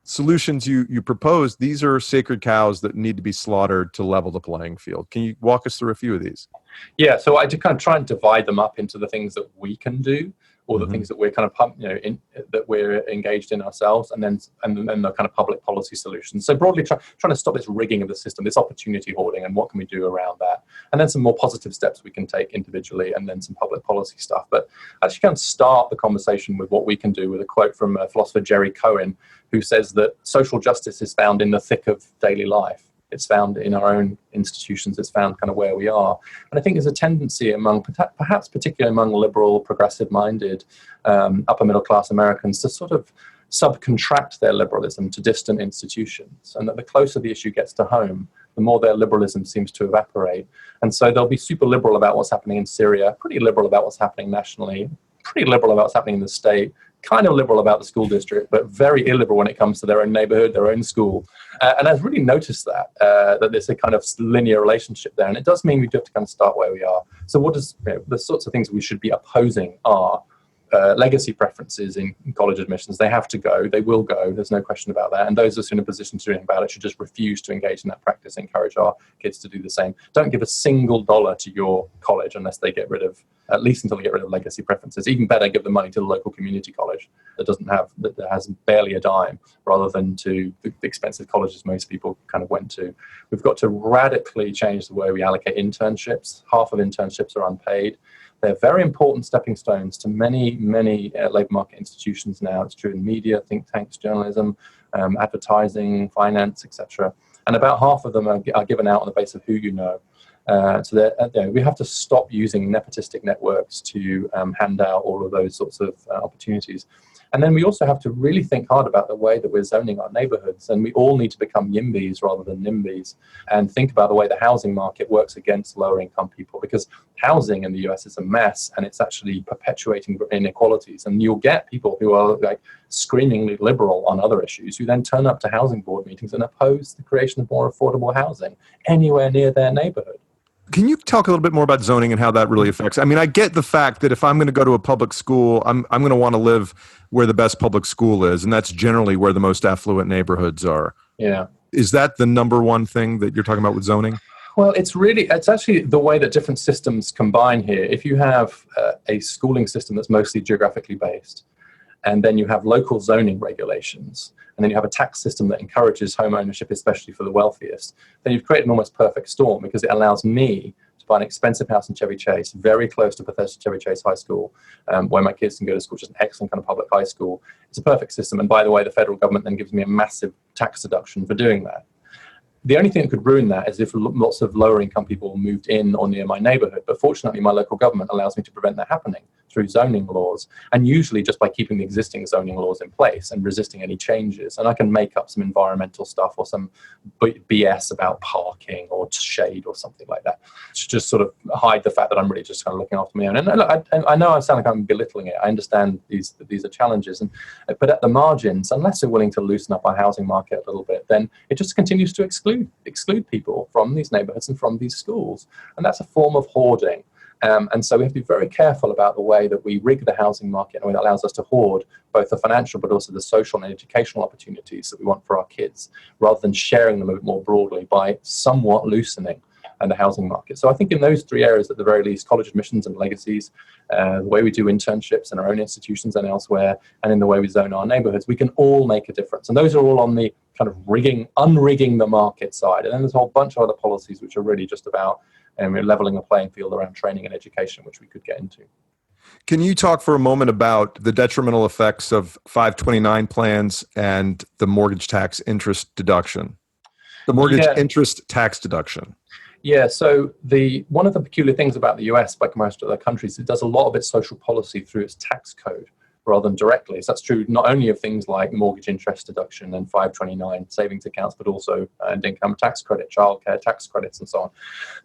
solutions you propose, these are sacred cows that need to be slaughtered to level the playing field. Can you walk us through a few of these? Yeah, so I just kind of try and divide them up into the things that we can do, or the things that we're kind of that we're engaged in ourselves, and then the kind of public policy solutions. So broadly, trying to stop this rigging of the system, this opportunity hoarding, and what can we do around that, and then some more positive steps we can take individually, and then some public policy stuff. But actually, kind of start the conversation with what we can do with a quote from philosopher Jerry Cohen, who says that social justice is found in the thick of daily life. It's found in our own institutions. It's found kind of where we are. And I think there's a tendency perhaps particularly among liberal, progressive-minded, upper middle-class Americans to sort of subcontract their liberalism to distant institutions. And that the closer the issue gets to home, the more their liberalism seems to evaporate. And so they'll be super liberal about what's happening in Syria, pretty liberal about what's happening nationally, pretty liberal about what's happening in the state, kind of liberal about the school district, but very illiberal when it comes to their own neighborhood, their own school. And I've really noticed that there's a kind of linear relationship there. And it does mean we do have to kind of start where we are. So the sorts of things we should be opposing are legacy preferences in college admissions. They have to go. They will go. There's no question about that. And those of us in a position to do anything about it should just refuse to engage in that practice, encourage our kids to do the same. Don't give a single dollar to your college unless they get rid of, at least until they get rid of legacy preferences. Even better, give the money to the local community college that has barely a dime, rather than to the expensive colleges most people kind of went to. We've got to radically change the way we allocate internships. Half of internships are unpaid. They're very important stepping stones to many labor market institutions now. It's true in media, think tanks, journalism, advertising, finance, etc. And about half of them are given out on the basis of who you know. So we have to stop using nepotistic networks to hand out all of those sorts of opportunities. And then we also have to really think hard about the way that we're zoning our neighborhoods. And we all need to become YIMBYs rather than NIMBYs, and think about the way the housing market works against lower income people, because housing in the US is a mess, and it's actually perpetuating inequalities. And you'll get people who are like screamingly liberal on other issues who then turn up to housing board meetings and oppose the creation of more affordable housing anywhere near their neighborhood. Can you talk a little bit more about zoning and how that really affects? I mean, I get the fact that if I'm going to go to a public school, I'm going to want to live where the best public school is, and that's generally where the most affluent neighborhoods are. Yeah. Is that the number one thing that you're talking about with zoning? Well, it's actually the way that different systems combine here. If you have a schooling system that's mostly geographically based, and then you have local zoning regulations, and then you have a tax system that encourages home ownership, especially for the wealthiest, then you've created an almost perfect storm, because it allows me to buy an expensive house in Chevy Chase, very close to Bethesda Chevy Chase High School, where my kids can go to school, which is an excellent kind of public high school. It's a perfect system. And by the way, the federal government then gives me a massive tax deduction for doing that. The only thing that could ruin that is if lots of lower income people moved in or near my neighborhood. But fortunately, my local government allows me to prevent that happening through zoning laws, and usually just by keeping the existing zoning laws in place and resisting any changes. And I can make up some environmental stuff or some BS about parking or shade or something like that to just sort of hide the fact that I'm really just kind of looking after my own. And look, I know I sound like I'm belittling it. I understand these are challenges, but at the margins, unless we're willing to loosen up our housing market a little bit, then it just continues to exclude people from these neighborhoods and from these schools. And that's a form of hoarding. And so we have to be very careful about the way that we rig the housing market in a way that allows us to hoard both the financial but also the social and educational opportunities that we want for our kids, rather than sharing them a bit more broadly by somewhat loosening the housing market. So I think in those three areas, at the very least, college admissions and legacies, the way we do internships in our own institutions and elsewhere, and in the way we zone our neighborhoods, we can all make a difference. And those are all on the kind of unrigging the market side. And then there's a whole bunch of other policies which are really just about leveling the playing field around training and education, which we could get into. Can you talk for a moment about the detrimental effects of 529 plans and the mortgage tax interest deduction? The mortgage interest tax deduction. Yeah, so one of the peculiar things about the US, like most other countries, it does a lot of its social policy through its tax code rather than directly. So that's true not only of things like mortgage interest deduction and 529 savings accounts, but also earned income tax credit, childcare tax credits, and so on.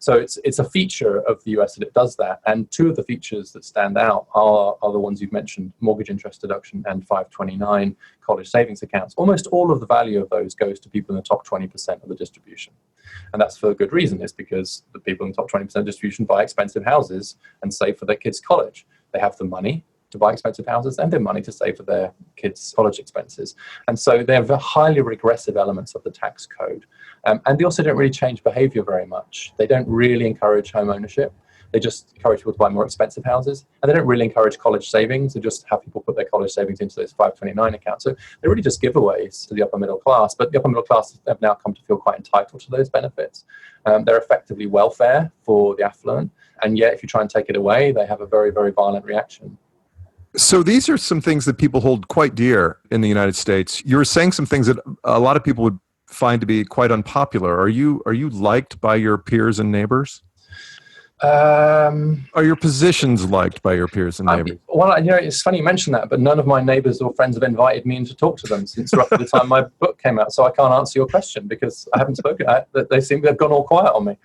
So it's a feature of the US that it does that. And two of the features that stand out are the ones you've mentioned, mortgage interest deduction and 529 college savings accounts. Almost all of the value of those goes to people in the top 20% of the distribution. And that's for a good reason. It's because the people in the top 20% of distribution buy expensive houses and save for their kids' college. They have the money to buy expensive houses and their money to save for their kids' college expenses. And so they're highly regressive elements of the tax code. And they also don't really change behavior very much. They don't really encourage home ownership. They just encourage people to buy more expensive houses. And they don't really encourage college savings. They just have people put their college savings into those 529 accounts. So they're really just giveaways to the upper middle class. But the upper middle class have now come to feel quite entitled to those benefits. They're effectively welfare for the affluent. And yet, if you try and take it away, they have a very, very violent reaction. So these are some things that people hold quite dear in the United States. You were saying some things that a lot of people would find to be quite unpopular. Are you liked by your peers and neighbors? Are your positions liked by your peers and neighbors? Well, it's funny you mention that, but none of my neighbors or friends have invited me in to talk to them since roughly the time my book came out. So I can't answer your question because I haven't spoken. They seem to have gone all quiet on me.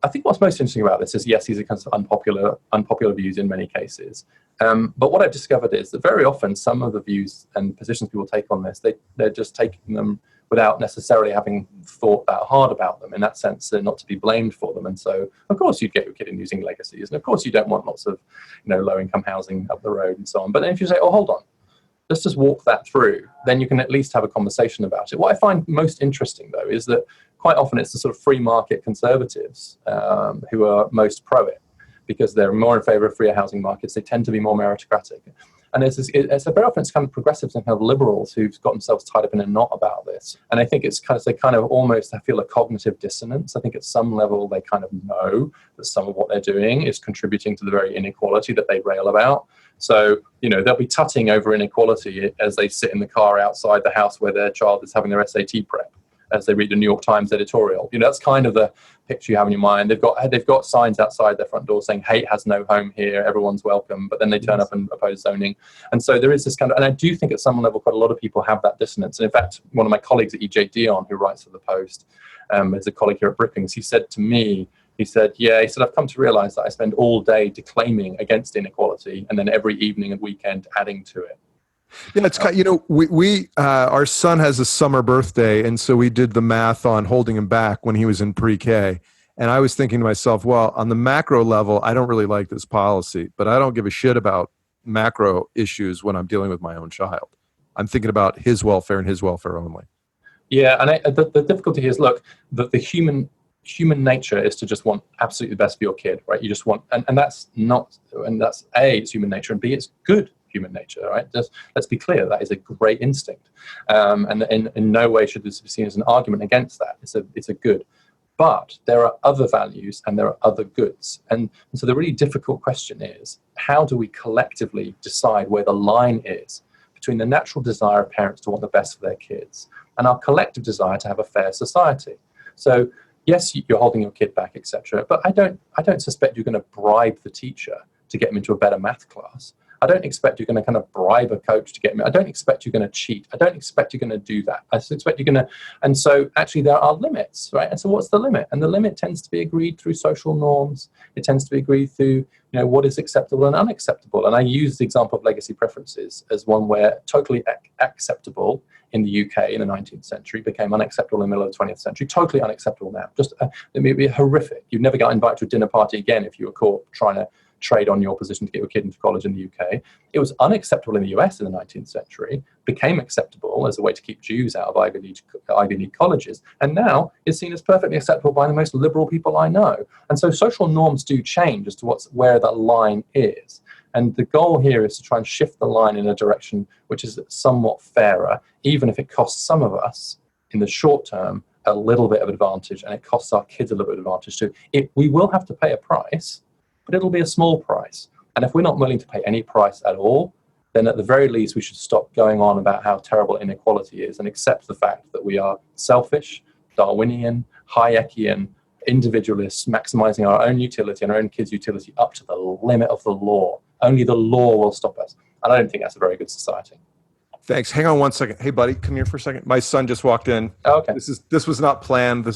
I think what's most interesting about this is, yes, these are kind of unpopular views in many cases. But what I've discovered is that very often some of the views and positions people take on this, they're just taking them without necessarily having thought that hard about them. In that sense, they're not to be blamed for them. And so, of course, you'd get your kid in using legacies. And of course, you don't want lots of low-income housing up the road and so on. But then if you say, oh, hold on, let's just walk that through, then you can at least have a conversation about it. What I find most interesting, though, is that quite often it's the sort of free market conservatives who are most pro it, because they're more in favor of freer housing markets. They tend to be more meritocratic. And it's very often it's kind of progressives and kind of liberals who've got themselves tied up in a knot about this. And I think they kind of almost feel a cognitive dissonance. I think at some level they kind of know that some of what they're doing is contributing to the very inequality that they rail about. So, they'll be tutting over inequality as they sit in the car outside the house where their child is having their SAT prep, as they read the New York Times editorial. That's kind of the picture you have in your mind. They've got signs outside their front door saying hate has no home here, everyone's welcome, but then they turn up and oppose zoning. And so there is this kind of, and I do think at some level quite a lot of people have that dissonance. And in fact, one of my colleagues at EJ Dion, who writes for the Post, is a colleague here at Brookings, he said to me, I've come to realize that I spend all day declaiming against inequality and then every evening and weekend adding to it. Yeah, it's kind of, we our son has a summer birthday, and so we did the math on holding him back when he was in pre-K, And I was thinking to myself, well, on the macro level, I don't really like this policy, but I don't give a shit about macro issues when I'm dealing with my own child. I'm thinking about his welfare and his welfare only. Yeah, and the difficulty is, look, the human nature is to just want absolutely the best for your kid, right? You just want, and that's not, and that's A, it's human nature, and B, it's good human nature, right? Just let's be clear, that is a great instinct, and in no way should this be seen as an argument against that. It's a good. But there are other values and there are other goods. And so the really difficult question is, how do we collectively decide where the line is between the natural desire of parents to want the best for their kids and our collective desire to have a fair society? So yes, you're holding your kid back, etc. But I don't suspect you're going to bribe the teacher to get him into a better math class. I don't expect you're going to kind of bribe a coach to get him. I don't expect you're going to cheat. I don't expect you're going to do that. I expect you're going to, and so actually there are limits, right? And so what's the limit? And the limit tends to be agreed through social norms. It tends to be agreed through, what is acceptable and unacceptable. And I use the example of legacy preferences as one where totally acceptable in the UK in the 19th century became unacceptable in the middle of the 20th century, totally unacceptable now. Just, it may be horrific. You'd never get invited to a dinner party again if you were caught trying to trade on your position to get your kid into college in the UK. It was unacceptable in the US in the 19th century, became acceptable as a way to keep Jews out of Ivy League colleges, and now is seen as perfectly acceptable by the most liberal people I know. And so social norms do change as to where that line is. And the goal here is to try and shift the line in a direction which is somewhat fairer, even if it costs some of us in the short term a little bit of advantage, and it costs our kids a little bit of advantage too. We will have to pay a price, but it'll be a small price. And if we're not willing to pay any price at all, then at the very least we should stop going on about how terrible inequality is and accept the fact that we are selfish, Darwinian, Hayekian, individualists, maximizing our own utility and our own kids' utility up to the limit of the law. Only the law will stop us. And I don't think that's a very good society. Thanks. Hang on one second. Hey, buddy, come here for a second. My son just walked in. Oh, okay. This was not planned.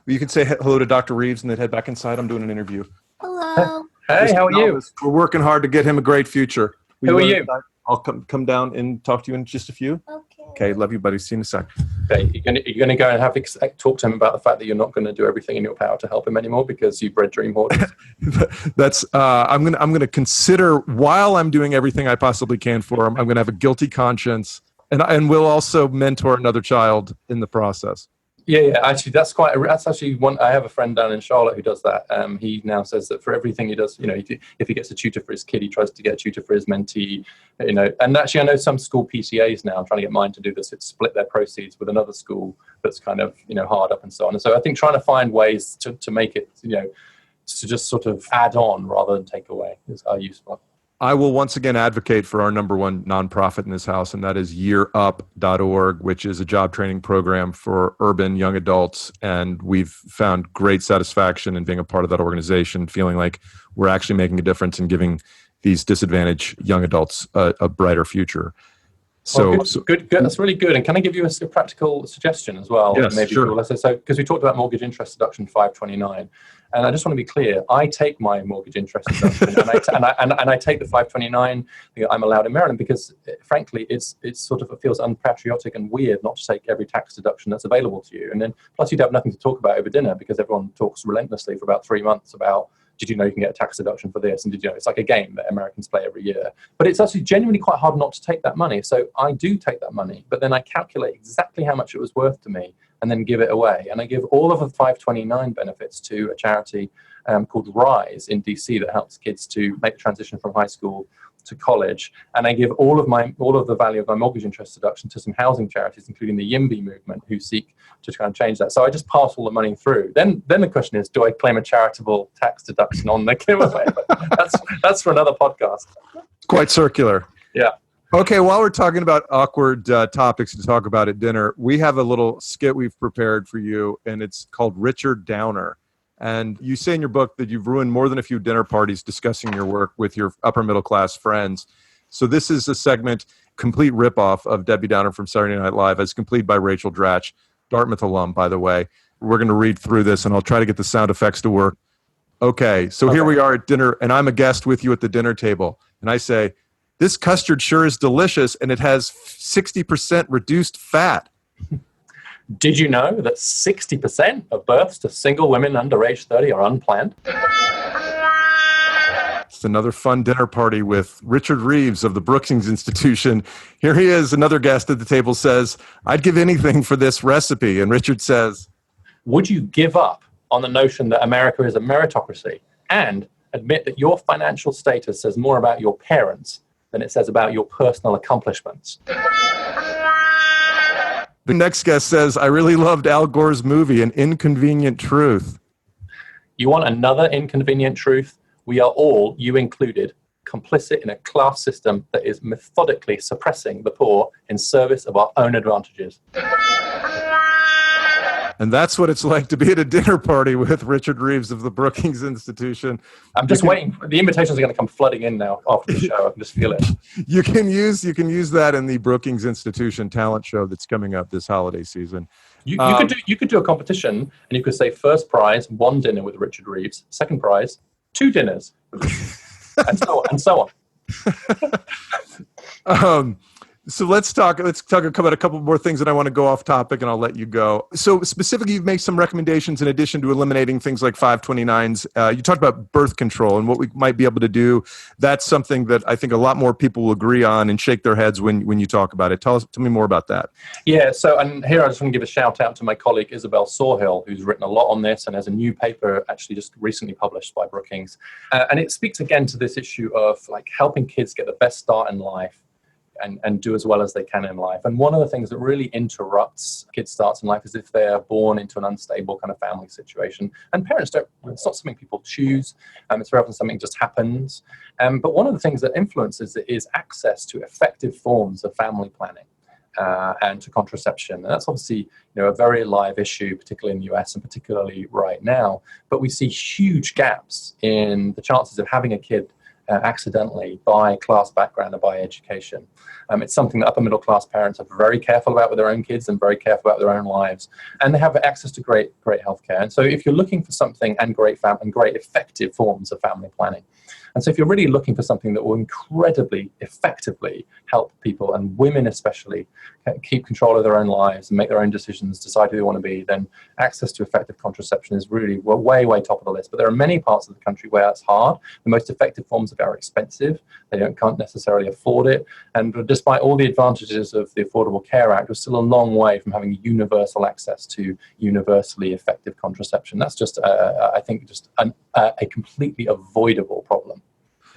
You can say hello to Dr. Reeves and then head back inside. I'm doing an interview. Hello. Hey, how are you? We're working hard to get him a great future. Who are you? I'll come down and talk to you in just a few. Okay. Love you, buddy. See you in a sec. Okay, you're going to go and talk to him about the fact that you're not going to do everything in your power to help him anymore because you've read Dream Hoarders. I'm going to consider, while I'm doing everything I possibly can for him, I'm going to have a guilty conscience, and we'll also mentor another child in the process. Yeah. Actually, that's actually one. I have a friend down in Charlotte who does that. He now says that for everything he does, if he gets a tutor for his kid, he tries to get a tutor for his mentee. And actually, I know some school PTAs now. I'm trying to get mine to do this. It's split their proceeds with another school that's kind of hard up and so on. And so I think trying to find ways to make it to just sort of add on rather than take away is useful. I will once again advocate for our number one nonprofit in this house, and that is yearup.org, which is a job training program for urban young adults. And we've found great satisfaction in being a part of that organization, feeling like we're actually making a difference in giving these disadvantaged young adults a brighter future. So good. That's really good. And can I give you a practical suggestion as well? Yes, maybe sure. So because we talked about mortgage interest deduction 529, and I just want to be clear. I take my mortgage interest deduction, and I take the 529 that I'm allowed in Maryland because, frankly, it feels unpatriotic and weird not to take every tax deduction that's available to you. And then plus you'd have nothing to talk about over dinner because everyone talks relentlessly for about 3 months about, did you know you can get a tax deduction for this? And did you know it's like a game that Americans play every year? But it's actually genuinely quite hard not to take that money. So I do take that money, but then I calculate exactly how much it was worth to me and then give it away. And I give all of the 529 benefits to a charity called Rise in DC that helps kids to make the transition from high school to college. And I give all of the value of my mortgage interest deduction to some housing charities, including the YIMBY movement, who seek to try and change that. So I just pass all the money through. Then the question is, do I claim a charitable tax deduction on the giveaway? But that's for another podcast. Quite circular. Yeah. Okay, while we're talking about awkward topics to talk about at dinner, we have a little skit we've prepared for you, and it's called Richard Downer. And you say in your book that you've ruined more than a few dinner parties discussing your work with your upper middle class friends. So this is a segment, complete ripoff of Debbie Downer from Saturday Night Live, as complete by Rachel Dratch, Dartmouth alum, by the way. We're going to read through this, and I'll try to get the sound effects to work. Okay, so Here we are at dinner, and I'm a guest with you at the dinner table. And I say, this custard sure is delicious, and it has 60% reduced fat. Did you know that 60% of births to single women under age 30 are unplanned? It's another fun dinner party with Richard Reeves of the Brookings Institution. Here he is, another guest at the table, says, I'd give anything for this recipe. And Richard says, would you give up on the notion that America is a meritocracy and admit that your financial status says more about your parents than it says about your personal accomplishments? The next guest says, I really loved Al Gore's movie, An Inconvenient Truth. You want another inconvenient truth? We are all, you included, complicit in a class system that is methodically suppressing the poor in service of our own advantages. And that's what it's like to be at a dinner party with Richard Reeves of the Brookings Institution. I'm just waiting. The invitations are going to come flooding in now after the show. I can just feel it. You can use that in the Brookings Institution talent show that's coming up this holiday season. You could do a competition, and you could say first prize, 1 dinner with Richard Reeves. Second prize, 2 dinners, and so on. So let's talk about a couple more things, and I want to go off topic, and I'll let you go. So specifically, you've made some recommendations in addition to eliminating things like 529s. You talked about birth control and what we might be able to do. That's something that I think a lot more people will agree on and shake their heads when you talk about it. Tell me more about that. Yeah, so and here I just want to give a shout out to my colleague Isabel Sawhill, who's written a lot on this and has a new paper actually just recently published by Brookings. And it speaks again to this issue of like helping kids get the best start in life and do as well as they can in life. And one of the things that really interrupts kids' starts in life is if they are born into an unstable kind of family situation. And parents it's not something people choose. It's very often something just happens. But one of the things that influences it is access to effective forms of family planning and to contraception. And that's obviously a very live issue, particularly in the US and particularly right now. But we see huge gaps in the chances of having a kid accidentally by class background or by education. It's something that upper middle class parents are very careful about with their own kids and very careful about their own lives. And they have access to great healthcare. And so if you're looking for something and great effective forms of family planning, and so if you're really looking for something that will incredibly effectively help people, and women especially, keep control of their own lives and make their own decisions, decide who they want to be, then access to effective contraception is really way top of the list. But there are many parts of the country where it's hard. The most effective forms are expensive. They can't necessarily afford it. And despite all the advantages of the Affordable Care Act, we're still a long way from having universal access to universally effective contraception. That's just, I think, just a completely avoidable problem.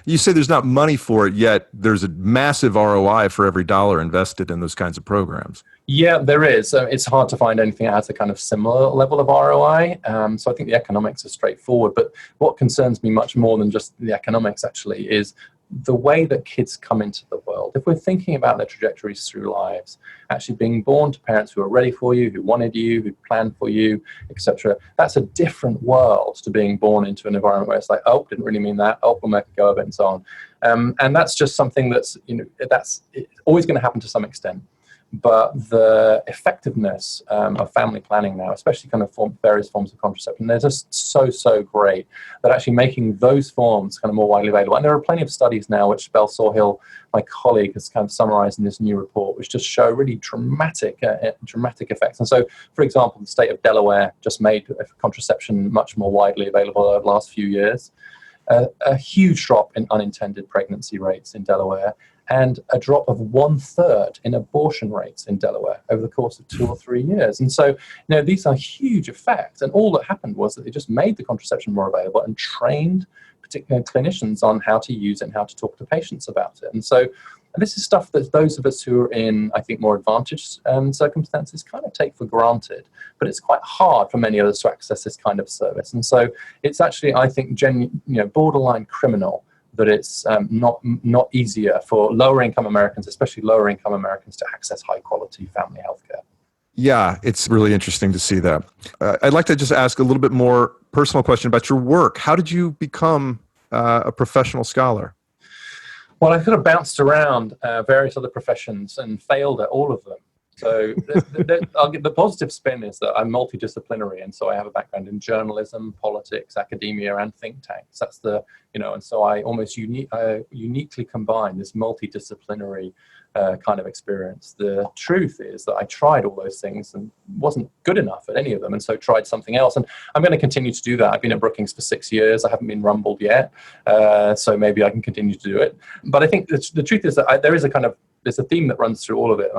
You say there's not money for it, yet there's a massive ROI for every dollar invested in those kinds of programs. Yeah, there is. It's hard to find anything that has a kind of similar level of ROI. So I think the economics are straightforward. But what concerns me much more than just the economics, actually, is the way that kids come into the world. If we're thinking about their trajectories through lives, actually being born to parents who are ready for you, who wanted you, who planned for you, etc., that's a different world to being born into an environment where it's like, oh, didn't really mean that, oh, we'll make a go of it, and so on. And that's just something that's it's always going to happen to some extent. But the effectiveness of family planning now, especially kind of various forms of contraception, they're just so great that actually making those forms kind of more widely available. And there are plenty of studies now, which Belle Sawhill, my colleague, has kind of summarized in this new report, which just show really dramatic effects. And so, for example, the state of Delaware just made contraception much more widely available over the last few years. A huge drop in unintended pregnancy rates in Delaware, and a drop of 1/3 in abortion rates in Delaware over the course of 2 or 3 years. And so, these are huge effects. And all that happened was that they just made the contraception more available and trained particular clinicians on how to use it and how to talk to patients about it. And so, this is stuff that those of us who are in, I think, more advantaged circumstances kind of take for granted. But it's quite hard for many others to access this kind of service. And so, it's actually, I think, borderline criminal that it's not easier for lower-income Americans, especially lower-income Americans, to access high-quality family healthcare. Yeah, it's really interesting to see that. I'd like to just ask a little bit more personal question about your work. How did you become a professional scholar? Well, I sort of bounced around various other professions and failed at all of them. So the positive spin is that I'm multidisciplinary, and so I have a background in journalism, politics, academia, and think tanks. That's and so I almost uniquely combine this multidisciplinary kind of experience. The truth is that I tried all those things and wasn't good enough at any of them, and so tried something else. And I'm going to continue to do that. I've been at Brookings for 6 years. I haven't been rumbled yet, so maybe I can continue to do it. But I think the truth is that there's a theme that runs through all of it.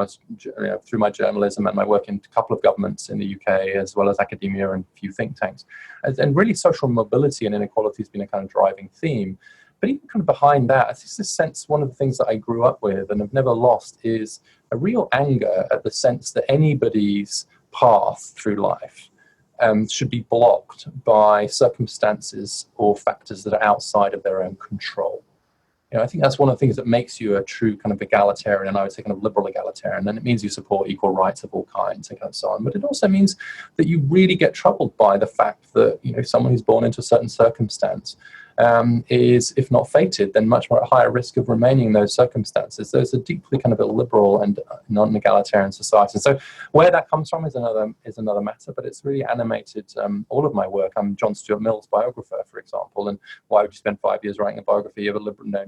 Through my journalism and my work in a couple of governments in the UK, as well as academia and a few think tanks. And really social mobility and inequality has been a kind of driving theme. But even kind of behind that, it's this sense, one of the things that I grew up with and have never lost is a real anger at the sense that anybody's path through life should be blocked by circumstances or factors that are outside of their own control. I think that's one of the things that makes you a true kind of egalitarian, and I would say kind of liberal egalitarian. And it means you support equal rights of all kinds and kind of so on. But it also means that you really get troubled by the fact that, someone who's born into a certain circumstance is, if not fated, then much more at higher risk of remaining in those circumstances. There's a deeply kind of illiberal and non-egalitarian society. And so where that comes from is another matter, but it's really animated all of my work. I'm John Stuart Mill's biographer, for example, and why would you spend 5 years writing a biography of a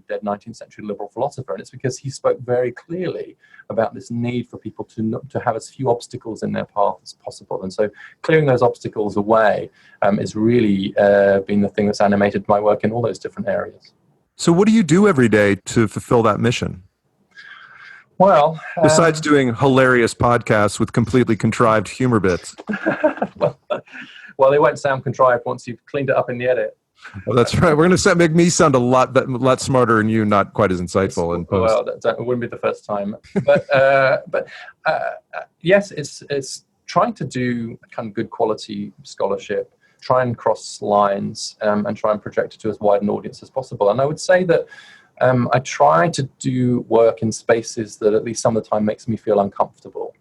dead 19th century liberal philosopher? And it's because he spoke very clearly about this need for people to have as few obstacles in their path as possible. And so clearing those obstacles away is really been the thing that's animated my work in all those different areas. So what do you do every day to fulfill that mission? Well, besides doing hilarious podcasts with completely contrived humor bits. well, they won't sound contrived once you've cleaned it up in the edit. Oh, that's right. We're going to make me sound a lot smarter and you not quite as insightful in post. Well, it wouldn't be the first time. But yes, it's trying to do kind of good quality scholarship, try and cross lines and try and project it to as wide an audience as possible. And I would say that I try to do work in spaces that at least some of the time makes me feel uncomfortable.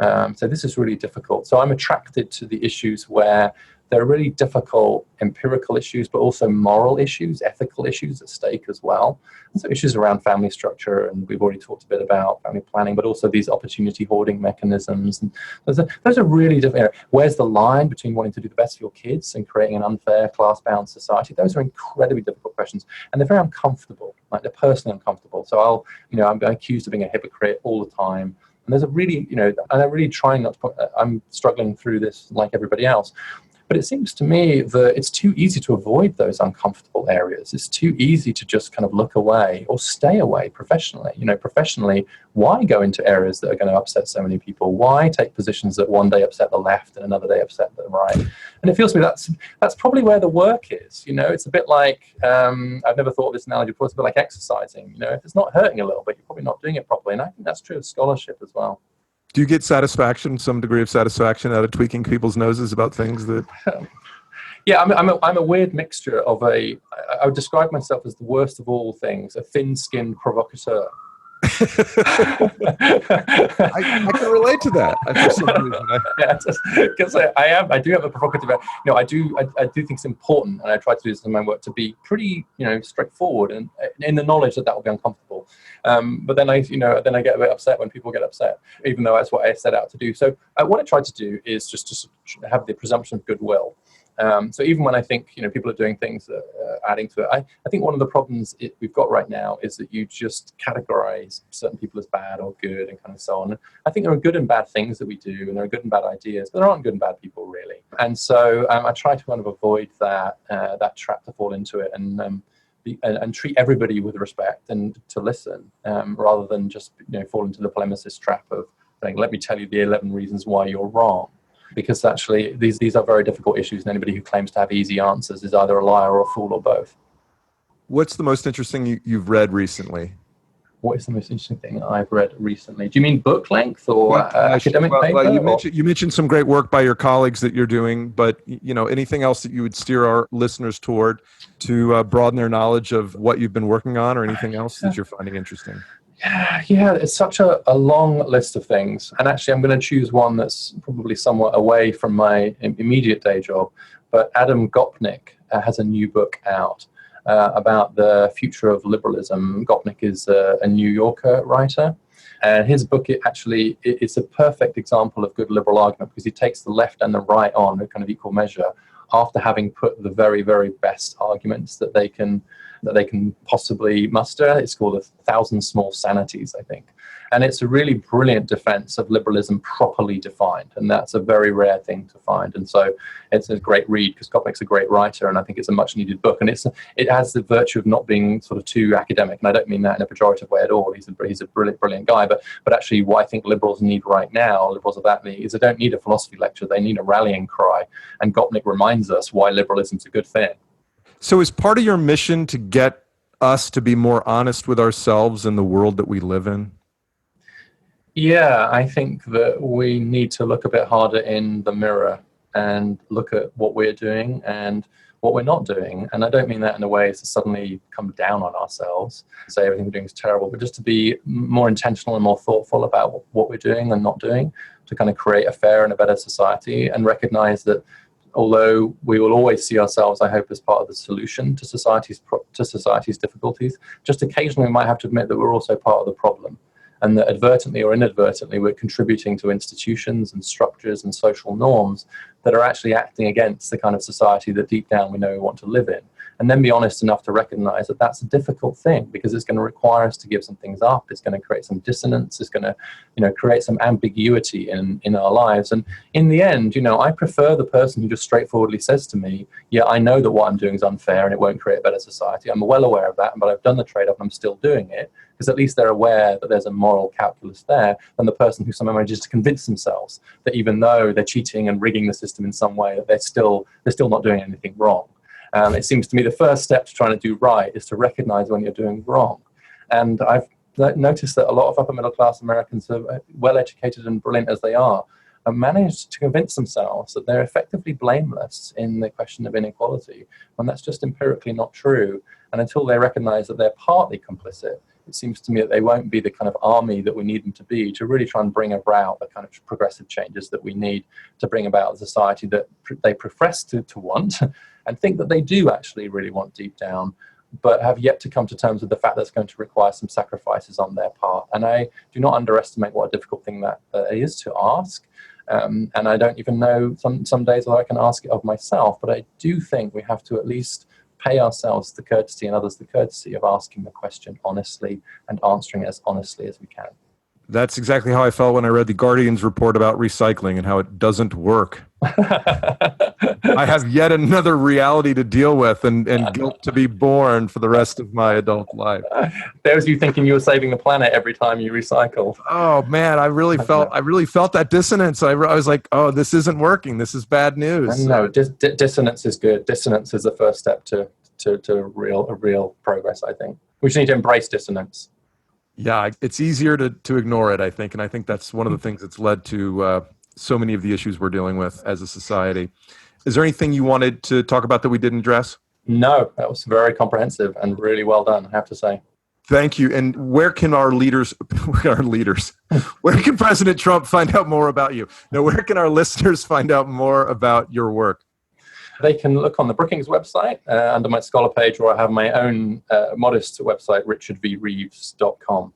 So this is really difficult. So I'm attracted to the issues where there are really difficult empirical issues, but also moral issues, ethical issues at stake as well. And so issues around family structure, and we've already talked a bit about family planning, but also these opportunity hoarding mechanisms. And those are really different. Where's the line between wanting to do the best for your kids and creating an unfair class-bound society? Those are incredibly difficult questions, and they're very uncomfortable. Like, they're personally uncomfortable. So I'm accused of being a hypocrite all the time. And there's a really, and I'm really trying not to I'm struggling through this like everybody else. But it seems to me that it's too easy to avoid those uncomfortable areas. It's too easy to just kind of look away or stay away professionally. Professionally, why go into areas that are going to upset so many people? Why take positions that one day upset the left and another day upset the right? And it feels to me that's probably where the work is. It's a bit like, I've never thought of this analogy before, it's a bit like exercising. If it's not hurting a little bit, you're probably not doing it properly. And I think that's true of scholarship as well. Do you get some degree of satisfaction out of tweaking people's noses about things that... Yeah, I'm a weird mixture of I would describe myself as the worst of all things, a thin-skinned provocateur. I can relate to that. Because I do have a provocative. I do think it's important, and I try to do this in my work, to be pretty, straightforward, and in the knowledge that will be uncomfortable. But then I get a bit upset when people get upset, even though that's what I set out to do. So what I try to do is just to have the presumption of goodwill. So even when I think people are doing things that are adding to it, I think one of the problems we've got right now is that you just categorize certain people as bad or good and kind of so on. And I think there are good and bad things that we do, and there are good and bad ideas, but there aren't good and bad people really. And so I try to kind of avoid that trap to fall into it, and treat everybody with respect and to listen, rather than just fall into the polemicist trap of saying, let me tell you the 11 reasons why you're wrong. Because actually, these are very difficult issues, and anybody who claims to have easy answers is either a liar or a fool or both. What's the most interesting you've read recently? What is the most interesting thing I've read recently? Do you mean book length or academic paper? You mentioned some great work by your colleagues that you're doing, but anything else that you would steer our listeners toward to broaden their knowledge of what you've been working on, or anything else that you're finding interesting? Yeah, it's such a long list of things. And actually, I'm going to choose one that's probably somewhat away from my immediate day job. But Adam Gopnik has a new book out about the future of liberalism. Gopnik is a New Yorker writer. And his book, it's a perfect example of good liberal argument, because he takes the left and the right on a kind of equal measure after having put the very, very best arguments that they can possibly muster. It's called 1,000 Small Sanities, I think. And it's a really brilliant defense of liberalism properly defined. And that's a very rare thing to find. And so it's a great read because Gopnik's a great writer, and I think it's a much needed book. And it has the virtue of not being sort of too academic. And I don't mean that in a pejorative way at all. He's a brilliant guy. But actually what I think liberals need right now, liberals of that league, is they don't need a philosophy lecture. They need a rallying cry. And Gopnik reminds us why liberalism's a good thing. So is part of your mission to get us to be more honest with ourselves and the world that we live in? Yeah, I think that we need to look a bit harder in the mirror and look at what we're doing and what we're not doing. And I don't mean that in a way to suddenly come down on ourselves, say everything we're doing is terrible, but just to be more intentional and more thoughtful about what we're doing and not doing to kind of create a fair and a better society, and recognize that although we will always see ourselves, I hope, as part of the solution to society's difficulties, just occasionally we might have to admit that we're also part of the problem. And that advertently or inadvertently, we're contributing to institutions and structures and social norms that are actually acting against the kind of society that deep down we know we want to live in. And then be honest enough to recognize that that's a difficult thing, because it's going to require us to give some things up. It's going to create some dissonance. It's going to, create some ambiguity in our lives. And in the end, I prefer the person who just straightforwardly says to me, yeah, I know that what I'm doing is unfair and it won't create a better society. I'm well aware of that, but I've done the trade-off and I'm still doing it. Because at least they're aware that there's a moral calculus there, than the person who somehow manages to convince themselves that even though they're cheating and rigging the system in some way, that they're still not doing anything wrong. It seems to me the first step to trying to do right is to recognize when you're doing wrong. And I've noticed that a lot of upper middle class Americans, are well educated and brilliant as they are, have managed to convince themselves that they're effectively blameless in the question of inequality, when that's just empirically not true. And until they recognize that they're partly complicit, it seems to me that they won't be the kind of army that we need them to be to really try and bring about the kind of progressive changes that we need to bring about a society that they profess to want and think that they do actually really want deep down, but have yet to come to terms with the fact that it's going to require some sacrifices on their part. And I do not underestimate what a difficult thing that is to ask. And I don't even know some days whether I can ask it of myself, but I do think we have to at least pay ourselves the courtesy and others the courtesy of asking the question honestly and answering it as honestly as we can. That's exactly how I felt when I read the Guardian's report about recycling and how it doesn't work. I have yet another reality to deal with and guilt to be borne for the rest of my adult life. There's you thinking you were saving the planet every time you recycle. Oh man, I really felt that dissonance. I was like, oh, this isn't working. This is bad news. No, dissonance is good. Dissonance is the first step to real progress, I think. We just need to embrace dissonance. Yeah, it's easier to ignore it, I think. And I think that's one of the things that's led to so many of the issues we're dealing with as a society. Is there anything you wanted to talk about that we didn't address? No, that was very comprehensive and really well done, I have to say. Thank you. And where can where can President Trump find out more about you? Now, where can our listeners find out more about your work? They can look on the Brookings website under my scholar page, or I have my own modest website, richardvreeves.com.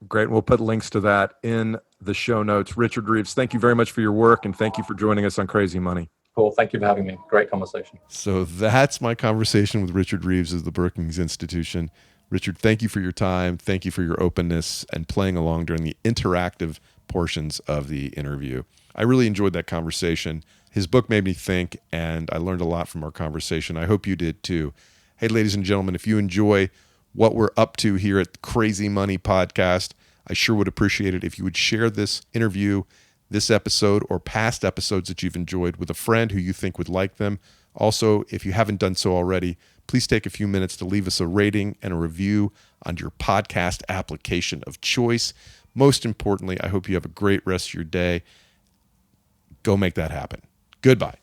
Great. We'll put links to that in the show notes. Richard Reeves, thank you very much for your work, and thank you for joining us on Crazy Money. Cool. Thank you for having me. Great conversation. So that's my conversation with Richard Reeves of the Brookings Institution. Richard, thank you for your time. Thank you for your openness and playing along during the interactive portions of the interview. I really enjoyed that conversation. His book made me think, and I learned a lot from our conversation. I hope you did too. Hey, ladies and gentlemen, if you enjoy what we're up to here at the Crazy Money Podcast, I sure would appreciate it if you would share this interview, this episode, or past episodes that you've enjoyed with a friend who you think would like them. Also, if you haven't done so already, please take a few minutes to leave us a rating and a review on your podcast application of choice. Most importantly, I hope you have a great rest of your day. Go make that happen. Goodbye.